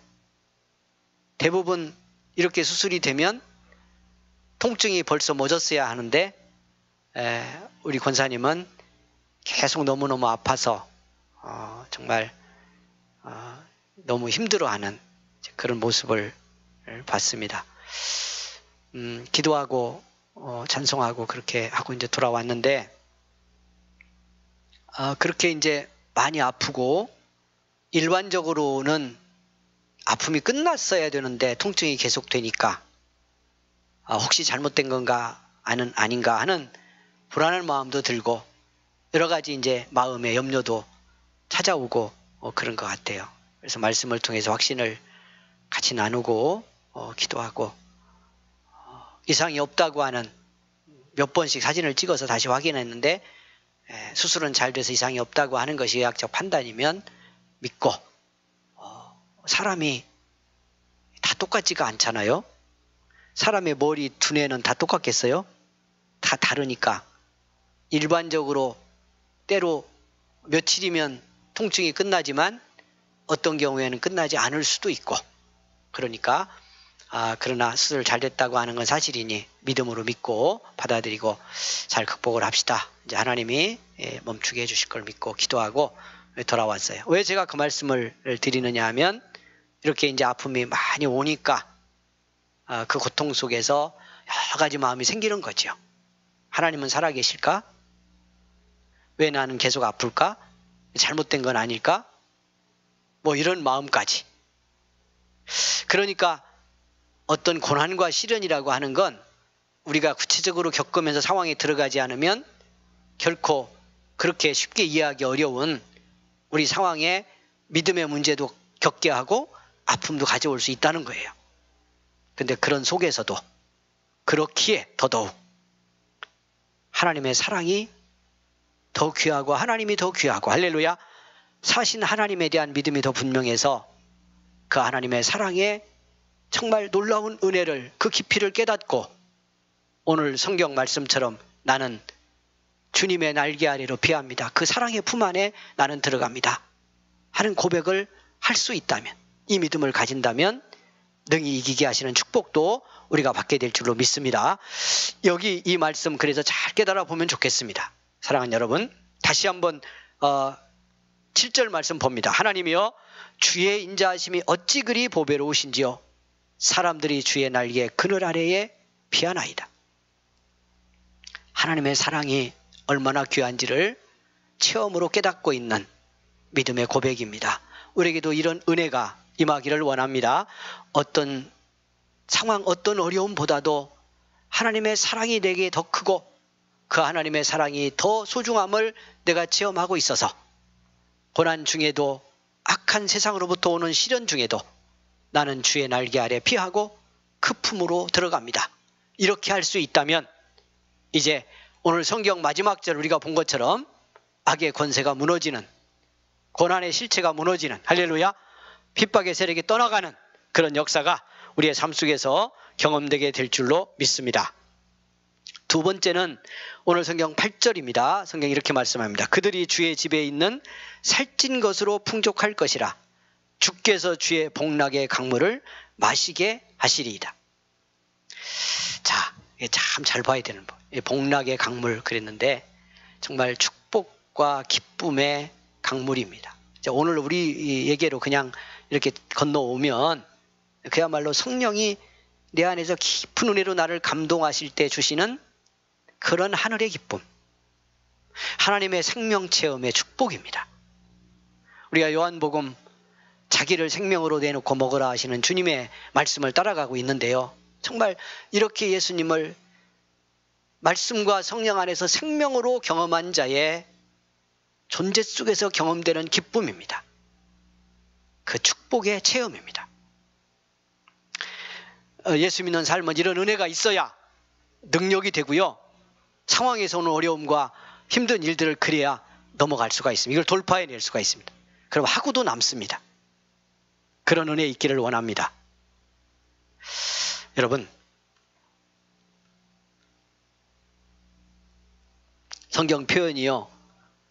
대부분 이렇게 수술이 되면 통증이 벌써 멎었어야 하는데 우리 권사님은 계속 너무너무 아파서 정말 너무 힘들어하는 그런 모습을 봤습니다. 기도하고 찬송하고 그렇게 하고 이제 돌아왔는데 그렇게 이제 많이 아프고 일반적으로는 아픔이 끝났어야 되는데 통증이 계속되니까 혹시 잘못된 건가 아닌가 하는 불안한 마음도 들고 여러 가지 이제 마음의 염려도 찾아오고 그런 것 같아요. 그래서 말씀을 통해서 확신을 같이 나누고 기도하고 이상이 없다고 하는 몇 번씩 사진을 찍어서 다시 확인했는데 수술은 잘 돼서 이상이 없다고 하는 것이 의학적 판단이면 믿고 사람이 다 똑같지가 않잖아요. 사람의 머리, 두뇌는 다 똑같겠어요? 다 다르니까 일반적으로 때로 며칠이면 통증이 끝나지만 어떤 경우에는 끝나지 않을 수도 있고 그러니까 그러나 수술 잘 됐다고 하는 건 사실이니 믿음으로 믿고 받아들이고 잘 극복을 합시다. 이제 하나님이 멈추게 해주실 걸 믿고 기도하고 돌아왔어요. 왜 제가 그 말씀을 드리느냐 하면 이렇게 이제 아픔이 많이 오니까 그 고통 속에서 여러 가지 마음이 생기는 거죠. 하나님은 살아계실까? 왜 나는 계속 아플까? 잘못된 건 아닐까? 뭐 이런 마음까지. 그러니까 어떤 고난과 시련이라고 하는 건 우리가 구체적으로 겪으면서 상황에 들어가지 않으면 결코 그렇게 쉽게 이해하기 어려운 우리 상황에 믿음의 문제도 겪게 하고 아픔도 가져올 수 있다는 거예요. 근데 그런 속에서도 그렇기에 더더욱 하나님의 사랑이 더 귀하고 하나님이 더 귀하고 할렐루야 사신 하나님에 대한 믿음이 더 분명해서 그 하나님의 사랑에 정말 놀라운 은혜를 그 깊이를 깨닫고 오늘 성경 말씀처럼 나는 주님의 날개 아래로 피합니다. 그 사랑의 품 안에 나는 들어갑니다. 하는 고백을 할 수 있다면 이 믿음을 가진다면 능히 이기게 하시는 축복도 우리가 받게 될 줄로 믿습니다. 여기 이 말씀 그래서 잘 깨달아 보면 좋겠습니다. 사랑하는 여러분 다시 한번 7절 말씀 봅니다. 하나님이여 주의 인자하심이 어찌 그리 보배로우신지요 사람들이 주의 날개 그늘 아래에 피하나이다. 하나님의 사랑이 얼마나 귀한지를 체험으로 깨닫고 있는 믿음의 고백입니다. 우리에게도 이런 은혜가 임하기를 원합니다. 어떤 상황, 어떤 어려움보다도 하나님의 사랑이 내게 더 크고 그 하나님의 사랑이 더 소중함을 내가 체험하고 있어서 고난 중에도 악한 세상으로부터 오는 시련 중에도 나는 주의 날개 아래 피하고 그 품으로 들어갑니다. 이렇게 할 수 있다면 이제 오늘 성경 마지막 절 우리가 본 것처럼 악의 권세가 무너지는 고난의 실체가 무너지는 할렐루야 핍박의 세력이 떠나가는 그런 역사가 우리의 삶 속에서 경험되게 될 줄로 믿습니다. 두 번째는 오늘 성경 8절입니다. 성경이 이렇게 말씀합니다. 그들이 주의 집에 있는 살찐 것으로 풍족할 것이라 주께서 주의 복락의 강물을 마시게 하시리이다. 자, 참 잘 봐야 되는 법. 복락의 강물 그랬는데 정말 축복과 기쁨의 강물입니다. 오늘 우리 예계로 그냥 이렇게 건너오면 그야말로 성령이 내 안에서 깊은 은혜로 나를 감동하실 때 주시는 그런 하늘의 기쁨, 하나님의 생명체험의 축복입니다. 우리가 요한복음 자기를 생명으로 내놓고 먹으라 하시는 주님의 말씀을 따라가고 있는데요. 정말 이렇게 예수님을 말씀과 성령 안에서 생명으로 경험한 자의 존재 속에서 경험되는 기쁨입니다. 그 축복의 체험입니다. 예수 믿는 삶은 이런 은혜가 있어야 능력이 되고요. 상황에서 오는 어려움과 힘든 일들을 그래야 넘어갈 수가 있습니다. 이걸 돌파해낼 수가 있습니다. 그럼 하고도 남습니다. 그런 은혜 있기를 원합니다. 여러분, 성경 표현이요,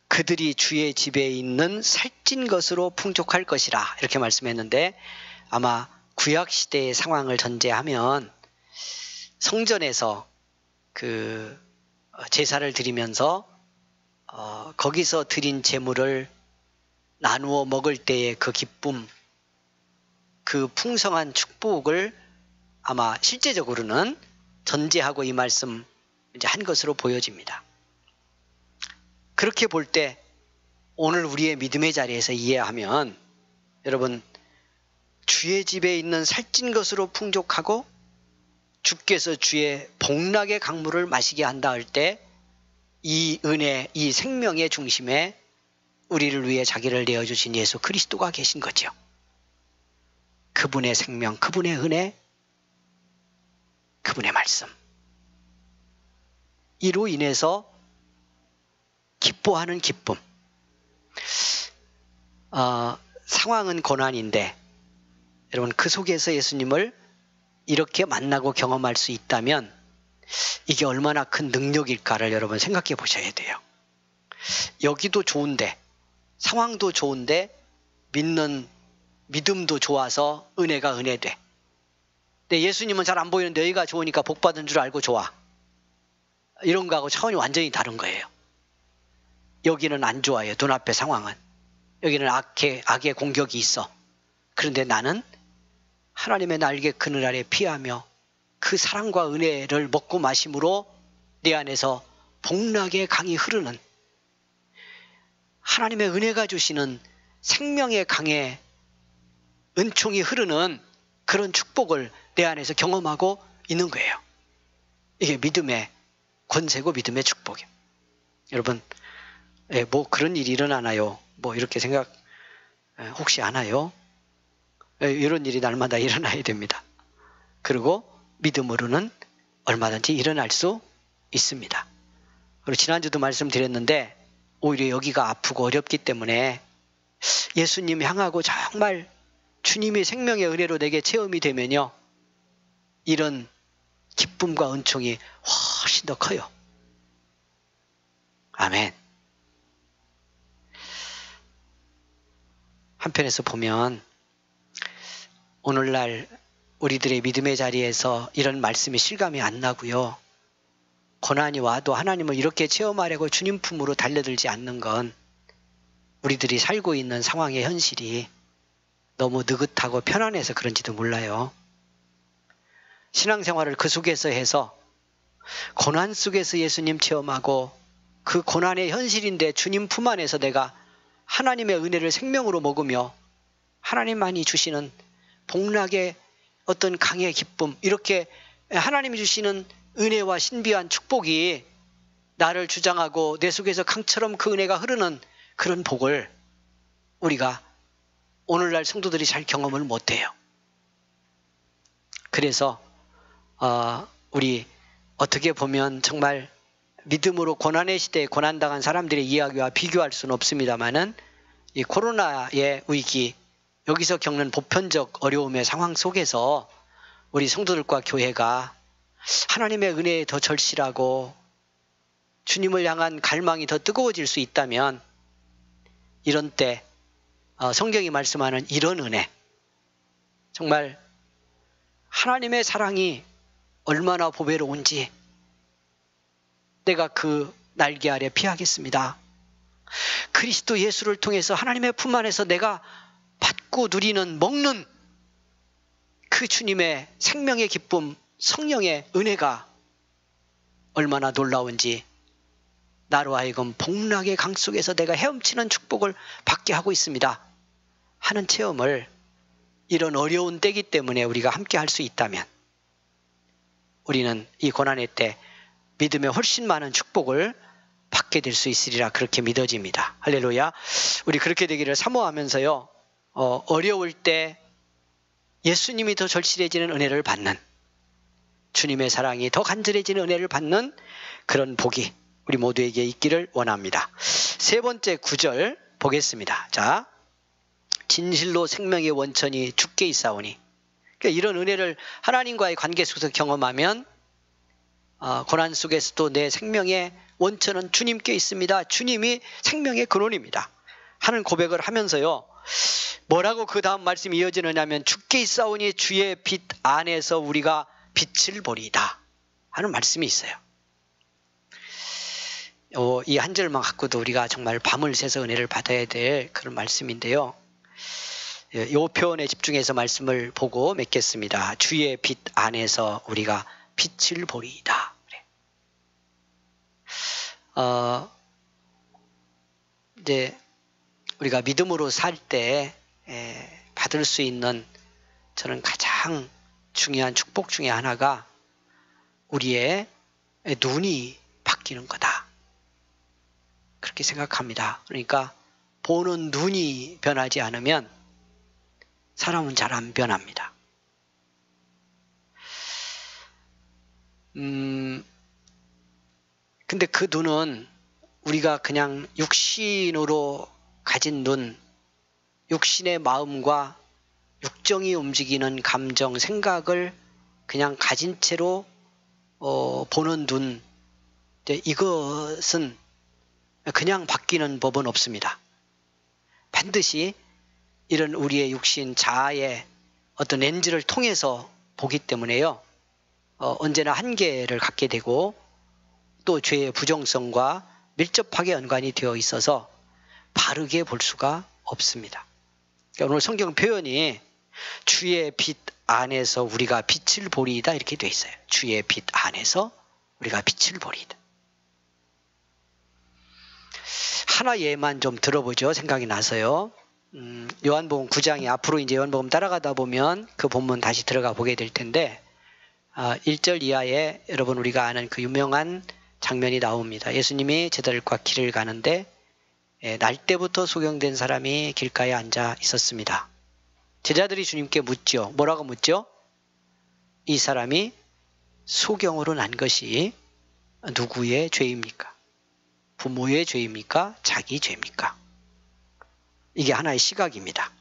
그들이 주의 집에 있는 살찐 것으로 풍족할 것이라 이렇게 말씀했는데, 아마 구약시대의 상황을 전제하면 성전에서 그 제사를 드리면서 거기서 드린 제물을 나누어 먹을 때의 그 기쁨, 그 풍성한 축복을 아마 실제적으로는 전제하고 이 말씀 이제 한 것으로 보여집니다. 그렇게 볼 때 오늘 우리의 믿음의 자리에서 이해하면, 여러분, 주의 집에 있는 살찐 것으로 풍족하고 주께서 주의 복락의 강물을 마시게 한다 할 때 이 은혜, 이 생명의 중심에 우리를 위해 자기를 내어주신 예수 그리스도가 계신 거죠. 그분의 생명, 그분의 은혜, 그분의 말씀, 이로 인해서 기뻐하는 기쁨. 상황은 고난인데 여러분, 그 속에서 예수님을 이렇게 만나고 경험할 수 있다면 이게 얼마나 큰 능력일까를 여러분 생각해 보셔야 돼요. 여기도 좋은데, 상황도 좋은데, 믿음도 좋아서 은혜가 은혜돼. 근데 예수님은 잘 안 보이는데 여기가 좋으니까 복 받은 줄 알고 좋아. 이런 거하고 차원이 완전히 다른 거예요. 여기는 안 좋아요. 눈앞의 상황은. 여기는 악의 공격이 있어. 그런데 나는 하나님의 날개 그늘 아래 피하며 그 사랑과 은혜를 먹고 마심으로 내 안에서 복락의 강이 흐르는, 하나님의 은혜가 주시는 생명의 강에 은총이 흐르는 그런 축복을 내 안에서 경험하고 있는 거예요. 이게 믿음의 권세고 믿음의 축복이에요. 여러분, 뭐 그런 일이 일어나나요? 뭐 이렇게 생각 혹시 안 하요? 이런 일이 날마다 일어나야 됩니다. 그리고 믿음으로는 얼마든지 일어날 수 있습니다. 그리고 지난주도 말씀드렸는데 오히려 여기가 아프고 어렵기 때문에 예수님 향하고 정말 주님의 생명의 은혜로 내게 체험이 되면요, 이런 기쁨과 은총이 훨씬 더 커요. 아멘. 한편에서 보면 오늘날 우리들의 믿음의 자리에서 이런 말씀이 실감이 안 나고요, 고난이 와도 하나님을 이렇게 체험하려고 주님 품으로 달려들지 않는 건 우리들이 살고 있는 상황의 현실이 너무 느긋하고 편안해서 그런지도 몰라요. 신앙생활을 그 속에서 해서 고난 속에서 예수님 체험하고 그 고난의 현실인데 주님 품 안에서 내가 하나님의 은혜를 생명으로 먹으며 하나님만이 주시는 복락의 어떤 강의 기쁨, 이렇게 하나님이 주시는 은혜와 신비한 축복이 나를 주장하고 내 속에서 강처럼 그 은혜가 흐르는 그런 복을 우리가 오늘날 성도들이 잘 경험을 못해요. 그래서 우리 어떻게 보면 정말 믿음으로 고난의 시대에 고난당한 사람들의 이야기와 비교할 수는 없습니다마는 이 코로나의 위기, 여기서 겪는 보편적 어려움의 상황 속에서 우리 성도들과 교회가 하나님의 은혜에 더 절실하고 주님을 향한 갈망이 더 뜨거워질 수 있다면, 이런 때 성경이 말씀하는 이런 은혜, 정말 하나님의 사랑이 얼마나 보배로운지 내가 그 날개 아래 피하겠습니다. 그리스도 예수를 통해서 하나님의 품 안에서 내가 받고 누리는, 먹는 그 주님의 생명의 기쁨, 성령의 은혜가 얼마나 놀라운지 나로 하여금 복락의 강 속에서 내가 헤엄치는 축복을 받게 하고 있습니다. 하는 체험을 이런 어려운 때이기 때문에 우리가 함께 할 수 있다면 우리는 이 고난의 때 믿음에 훨씬 많은 축복을 받게 될 수 있으리라 그렇게 믿어집니다. 할렐루야. 우리 그렇게 되기를 사모하면서요. 어려울 때 예수님이 더 절실해지는 은혜를 받는, 주님의 사랑이 더 간절해지는 은혜를 받는 그런 복이 우리 모두에게 있기를 원합니다. 세 번째 구절 보겠습니다. 자, 진실로 생명의 원천이 주께 있사오니. 그러니까 이런 은혜를 하나님과의 관계 속에서 경험하면 고난 속에서도 내 생명의 원천은 주님께 있습니다. 주님이 생명의 근원입니다. 하는 고백을 하면서요. 뭐라고 그 다음 말씀이 이어지느냐면 주께 있사오니 주의 빛 안에서 우리가 빛을 보리이다 하는 말씀이 있어요. 이 한 절만 갖고도 우리가 정말 밤을 새서 은혜를 받아야 될 그런 말씀인데요. 이 표현에 집중해서 말씀을 보고 맺겠습니다. 주의 빛 안에서 우리가 빛을 보리이다. 이제 우리가 믿음으로 살 때 받을 수 있는 저는 가장 중요한 축복 중에 하나가 우리의 눈이 바뀌는 거다. 그렇게 생각합니다. 그러니까 보는 눈이 변하지 않으면 사람은 잘 안 변합니다. 근데 그 눈은 우리가 그냥 육신으로 가진 눈, 육신의 마음과 육정이 움직이는 감정, 생각을 그냥 가진 채로 보는 눈, 이것은 그냥 바뀌는 법은 없습니다. 반드시 이런 우리의 육신 자아의 어떤 렌즈를 통해서 보기 때문에요. 언제나 한계를 갖게 되고 또 죄의 부정성과 밀접하게 연관이 되어 있어서 바르게 볼 수가 없습니다. 그러니까 오늘 성경 표현이 주의 빛 안에서 우리가 빛을 보리이다 이렇게 되어 있어요. 주의 빛 안에서 우리가 빛을 보리이다. 하나 예만 좀 들어보죠. 생각이 나서요. 요한복음 9장에 앞으로 이제 요한복음 따라가다 보면 그 본문 다시 들어가 보게 될 텐데 1절 이하에 여러분 우리가 아는 그 유명한 장면이 나옵니다. 예수님이 제자들과 길을 가는데 날 때부터 소경된 사람이 길가에 앉아 있었습니다. 제자들이 주님께 묻죠. 뭐라고 묻죠? 이 사람이 소경으로 난 것이 누구의 죄입니까? 부모의 죄입니까? 자기 죄입니까? 이게 하나의 시각입니다.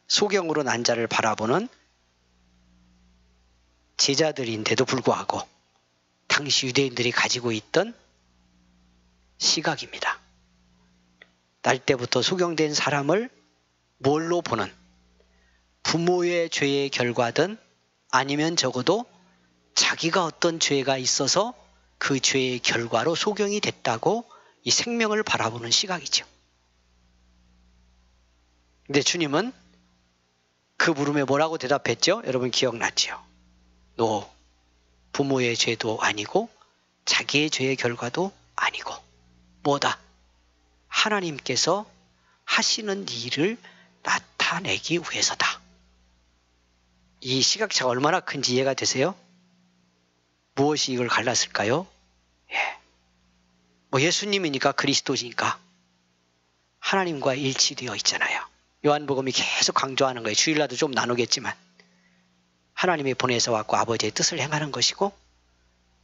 소경으로 난 자를 바라보는 제자들인데도 불구하고 당시 유대인들이 가지고 있던 시각입니다. 날 때부터 소경된 사람을 뭘로 보는, 부모의 죄의 결과든 아니면 적어도 자기가 어떤 죄가 있어서 그 죄의 결과로 소경이 됐다고 이 생명을 바라보는 시각이죠. 근데 주님은 그 물음에 뭐라고 대답했죠? 여러분 기억나죠? 너 부모의 죄도 아니고 자기의 죄의 결과도 아니고 뭐다? 하나님께서 하시는 일을 나타내기 위해서다. 이 시각차가 얼마나 큰지 이해가 되세요? 무엇이 이걸 갈랐을까요? 예수님이니까 그리스도시니까 하나님과 일치되어 있잖아요. 요한복음이 계속 강조하는 거예요. 주일날도 좀 나누겠지만 하나님이 보내서 왔고 아버지의 뜻을 행하는 것이고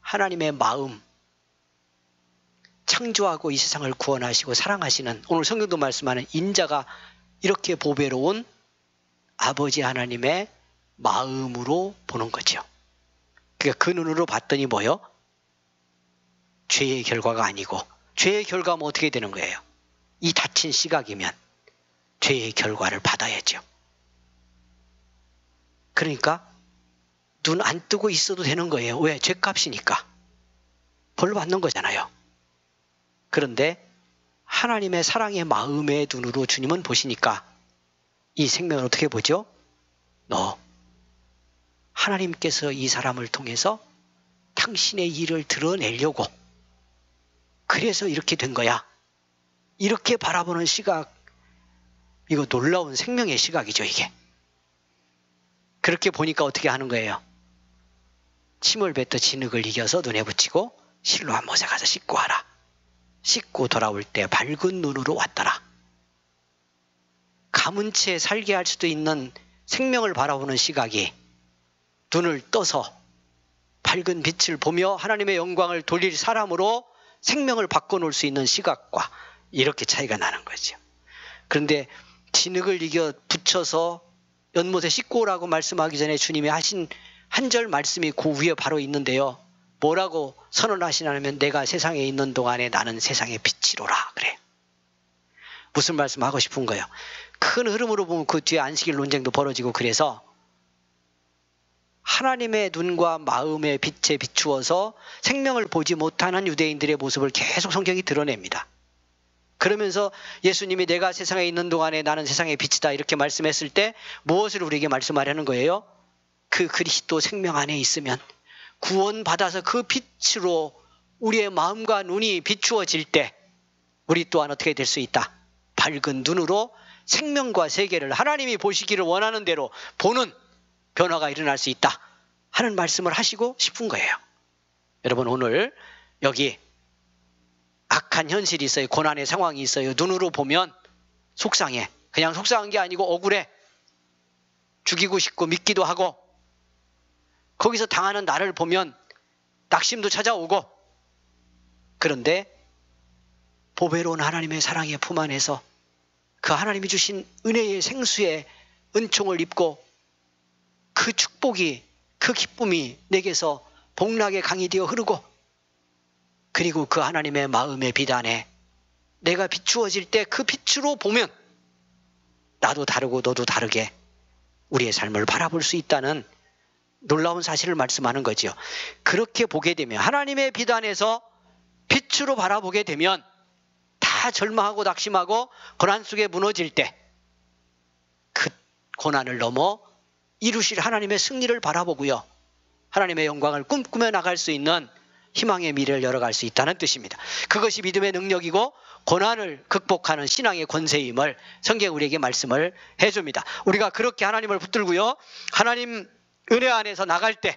하나님의 마음, 창조하고 이 세상을 구원하시고 사랑하시는 오늘 성경도 말씀하는 인자가 이렇게 보배로운 아버지 하나님의 마음으로 보는 거죠. 그러니까 그 눈으로 봤더니 뭐요? 죄의 결과가 아니고 죄의 결과면 어떻게 되는 거예요? 이 닫힌 시각이면 죄의 결과를 받아야죠. 그러니까 눈 안 뜨고 있어도 되는 거예요. 왜? 죄값이니까. 벌 받는 거잖아요. 그런데 하나님의 사랑의 마음의 눈으로 주님은 보시니까 이 생명을 어떻게 보죠? 너 하나님께서 이 사람을 통해서 당신의 일을 드러내려고 그래서 이렇게 된 거야. 이렇게 바라보는 시각, 이거 놀라운 생명의 시각이죠, 이게. 그렇게 보니까 어떻게 하는 거예요? 침을 뱉어 진흙을 이겨서 눈에 붙이고 실로암 못에 가서 씻고 와라. 씻고 돌아올 때 밝은 눈으로 왔더라. 감은 채 살게 할 수도 있는 생명을 바라보는 시각이 눈을 떠서 밝은 빛을 보며 하나님의 영광을 돌릴 사람으로 생명을 바꿔놓을 수 있는 시각과 이렇게 차이가 나는 거죠. 그런데 진흙을 이겨 붙여서 연못에 씻고 오라고 말씀하기 전에 주님이 하신 한 절 말씀이 그 위에 바로 있는데요. 뭐라고 선언하시냐면 내가 세상에 있는 동안에 나는 세상의 빛이로라 그래요. 무슨 말씀하고 싶은 거예요? 큰 흐름으로 보면 그 뒤에 안식일 논쟁도 벌어지고 그래서 하나님의 눈과 마음의 빛에 비추어서 생명을 보지 못하는 유대인들의 모습을 계속 성경이 드러냅니다. 그러면서 예수님이 내가 세상에 있는 동안에 나는 세상의 빛이다 이렇게 말씀했을 때 무엇을 우리에게 말씀하려는 거예요? 그 그리스도 생명 안에 있으면 구원받아서 그 빛으로 우리의 마음과 눈이 비추어질 때 우리 또한 어떻게 될 수 있다? 밝은 눈으로 생명과 세계를 하나님이 보시기를 원하는 대로 보는 변화가 일어날 수 있다 하는 말씀을 하시고 싶은 거예요. 여러분 오늘 여기 악한 현실이 있어요. 고난의 상황이 있어요. 눈으로 보면 속상해. 그냥 속상한 게 아니고 억울해. 죽이고 싶고 믿기도 하고 거기서 당하는 나를 보면 낙심도 찾아오고 그런데 보배로운 하나님의 사랑의 품 안에서 그 하나님이 주신 은혜의 생수의 은총을 입고 그 축복이 그 기쁨이 내게서 복락의 강이 되어 흐르고 그리고 그 하나님의 마음의 빛 안에 내가 비추어질 때 그 빛으로 보면 나도 다르고 너도 다르게 우리의 삶을 바라볼 수 있다는 놀라운 사실을 말씀하는 거죠. 그렇게 보게 되면 하나님의 빛 안에서 빛으로 바라보게 되면 다 절망하고 낙심하고 고난 속에 무너질 때 그 고난을 넘어 이루실 하나님의 승리를 바라보고요. 하나님의 영광을 꿈꾸며 나갈 수 있는 희망의 미래를 열어갈 수 있다는 뜻입니다. 그것이 믿음의 능력이고 고난을 극복하는 신앙의 권세임을 성경 우리에게 말씀을 해줍니다. 우리가 그렇게 하나님을 붙들고요. 하나님 은혜 안에서 나갈 때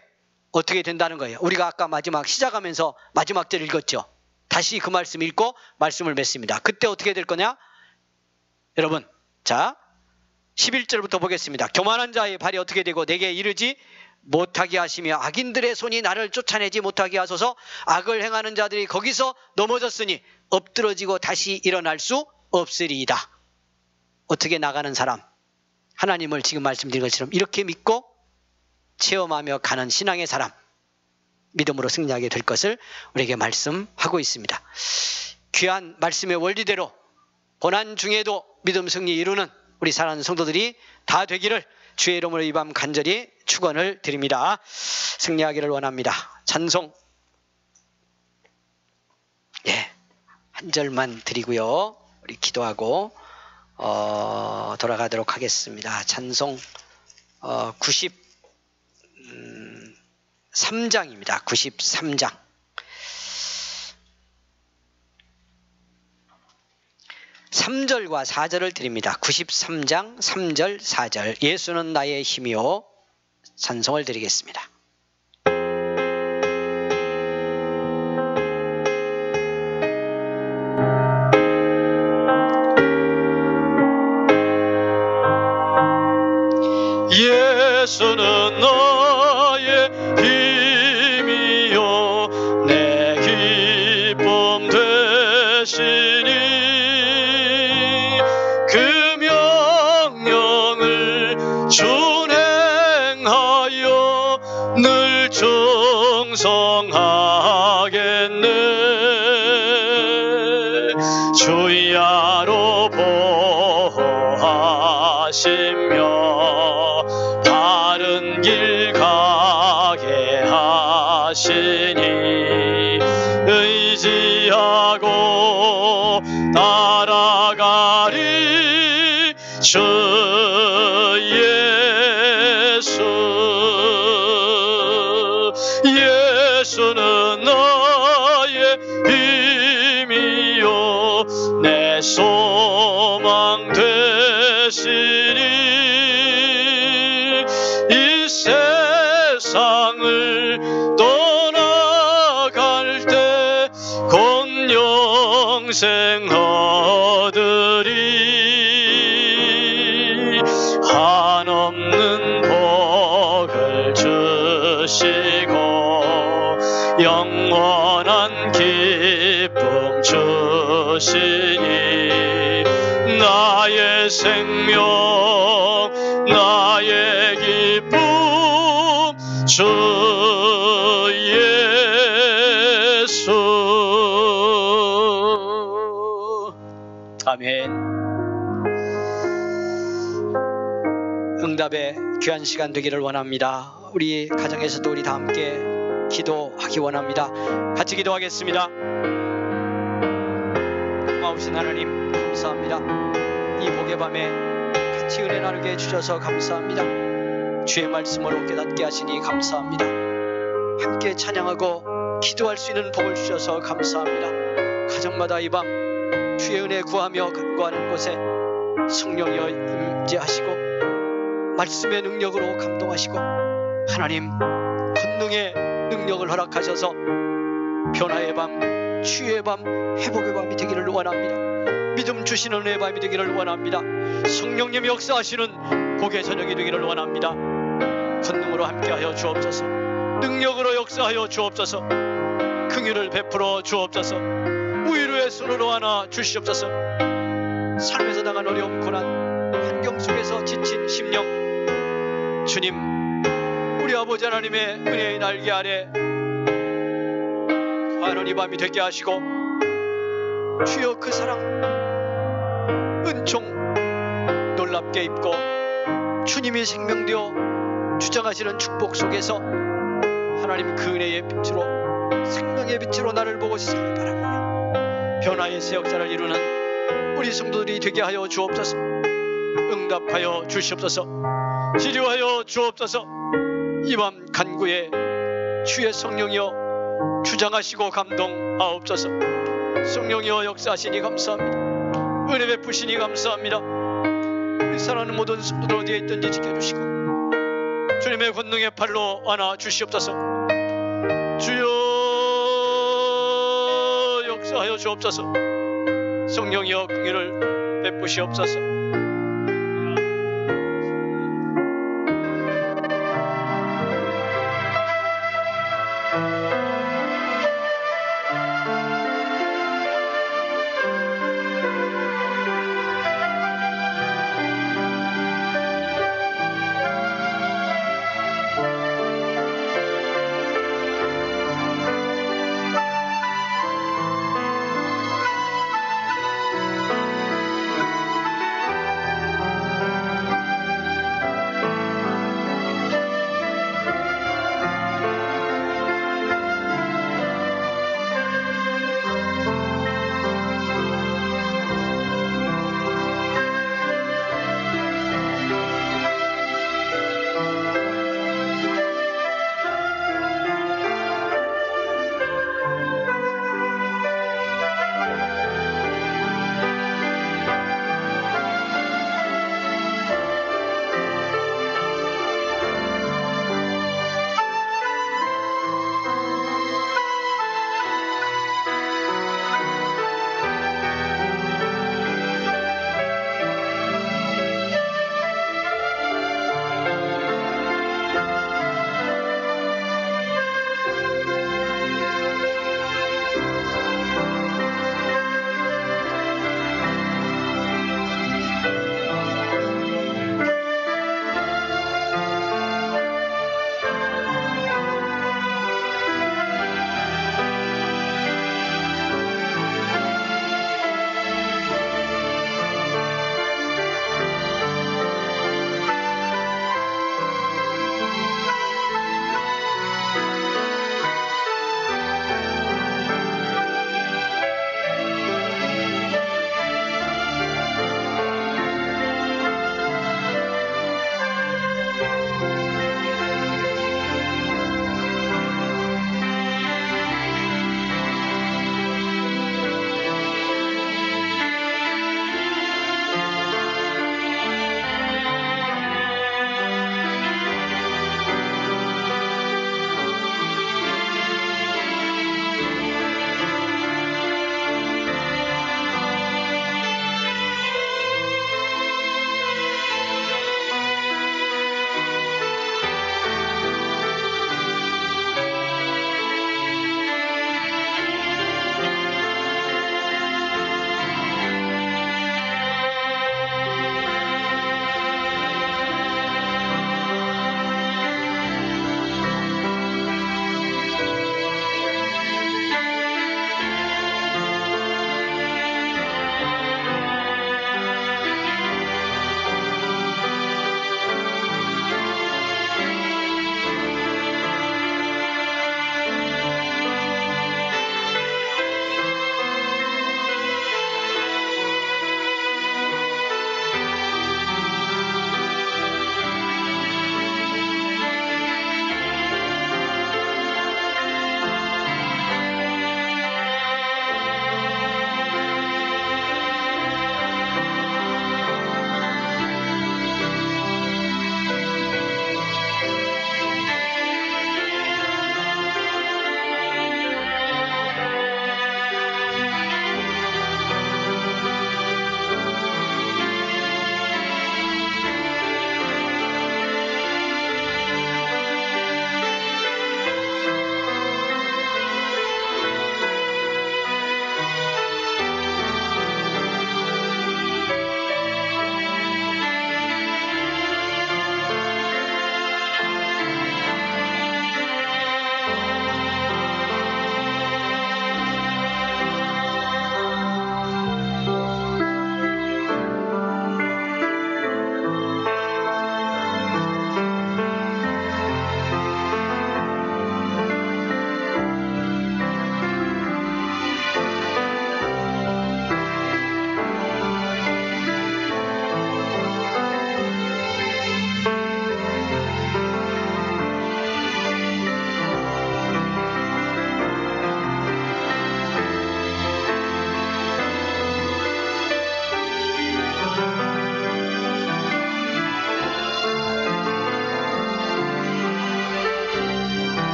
어떻게 된다는 거예요. 우리가 아까 마지막 시작하면서 마지막 절 읽었죠. 다시 그 말씀 읽고 말씀을 맺습니다. 그때 어떻게 될 거냐? 여러분 자 11절부터 보겠습니다. 교만한 자의 발이 어떻게 되고 내게 이르지 못하게 하시며 악인들의 손이 나를 쫓아내지 못하게 하소서. 악을 행하는 자들이 거기서 넘어졌으니 엎드러지고 다시 일어날 수 없으리이다. 어떻게 나가는 사람? 하나님을 지금 말씀드린 것처럼 이렇게 믿고 체험하며 가는 신앙의 사람, 믿음으로 승리하게 될 것을 우리에게 말씀하고 있습니다. 귀한 말씀의 원리대로 고난 중에도 믿음 승리 이루는 우리 사랑하는 성도들이 다 되기를 주의 이름으로 이 밤 간절히 축원을 드립니다. 승리하기를 원합니다. 찬송 한 절만 드리고요. 우리 기도하고 돌아가도록 하겠습니다. 찬송 93장입니다. 93장. 3절과 4절을 드립니다. 93장 3절 4절. 예수는 나의 힘이요. 찬송을 드리겠습니다. 예수는 너의 힘이요 내 기쁨 되시니 그 명령을 준행하여 늘 충성하겠네. 주야로 보호하시며 바른 길 가게 하시니 의지하고 따라가리 주 예수. 예수는 나의 힘이요 내 소망 되시니 계시니 이 세상을 떠나갈 때 곧 영생 얻으리. 한없는 복을 주시고 영원한 기쁨 주시니 나의 생명 나의 기쁨 주 예수. 아멘. 응답의 귀한 시간 되기를 원합니다. 우리 가정에서도 우리 다 함께 기도하기 원합니다. 같이 기도하겠습니다. 고마우신 하나님 감사합니다. 이 복의 밤에 같이 은혜 나누게 해주셔서 감사합니다. 주의 말씀으로 깨닫게 하시니 감사합니다. 함께 찬양하고 기도할 수 있는 복을 주셔서 감사합니다. 가정마다 이 밤 주의 은혜 구하며 간구하는 곳에 성령이여 임재하시고 말씀의 능력으로 감동하시고 하나님 권능의 능력을 허락하셔서 변화의 밤, 치유의 밤, 회복의 밤이 되기를 원합니다. 믿음 주시는 은혜의 밤이 되기를 원합니다. 성령님이 역사하시는 복의 저녁이 되기를 원합니다. 권능으로 함께하여 주옵소서. 능력으로 역사하여 주옵소서. 긍휼을 베풀어 주옵소서. 우위로의 손으로 안아 주시옵소서. 삶에서 당한 어려움 고난 환경 속에서 지친 심령 주님 우리 아버지 하나님의 은혜의 날개 아래 거하는 이 밤이 되게 하시고 주여 그 사랑 은총 놀랍게 입고 주님이 생명되어 주장하시는 축복 속에서 하나님 그 은혜의 빛으로 생명의 빛으로 나를 보고 세상을 바라보며 변화의 새 역사를 이루는 우리 성도들이 되게 하여 주옵소서. 응답하여 주시옵소서. 치료하여 주옵소서. 이 밤 간구에 주의 성령이여 주장하시고 감동하옵소서. 성령이여 역사하시니 감사합니다. 은혜 베푸시니 감사합니다. 우리 사랑하는 모든 성도들 어디에 있든지 지켜주시고 주님의 권능의 팔로 안아 주시옵소서. 주여 역사하여 주옵소서. 성령이여 긍휼을 베푸시옵소서.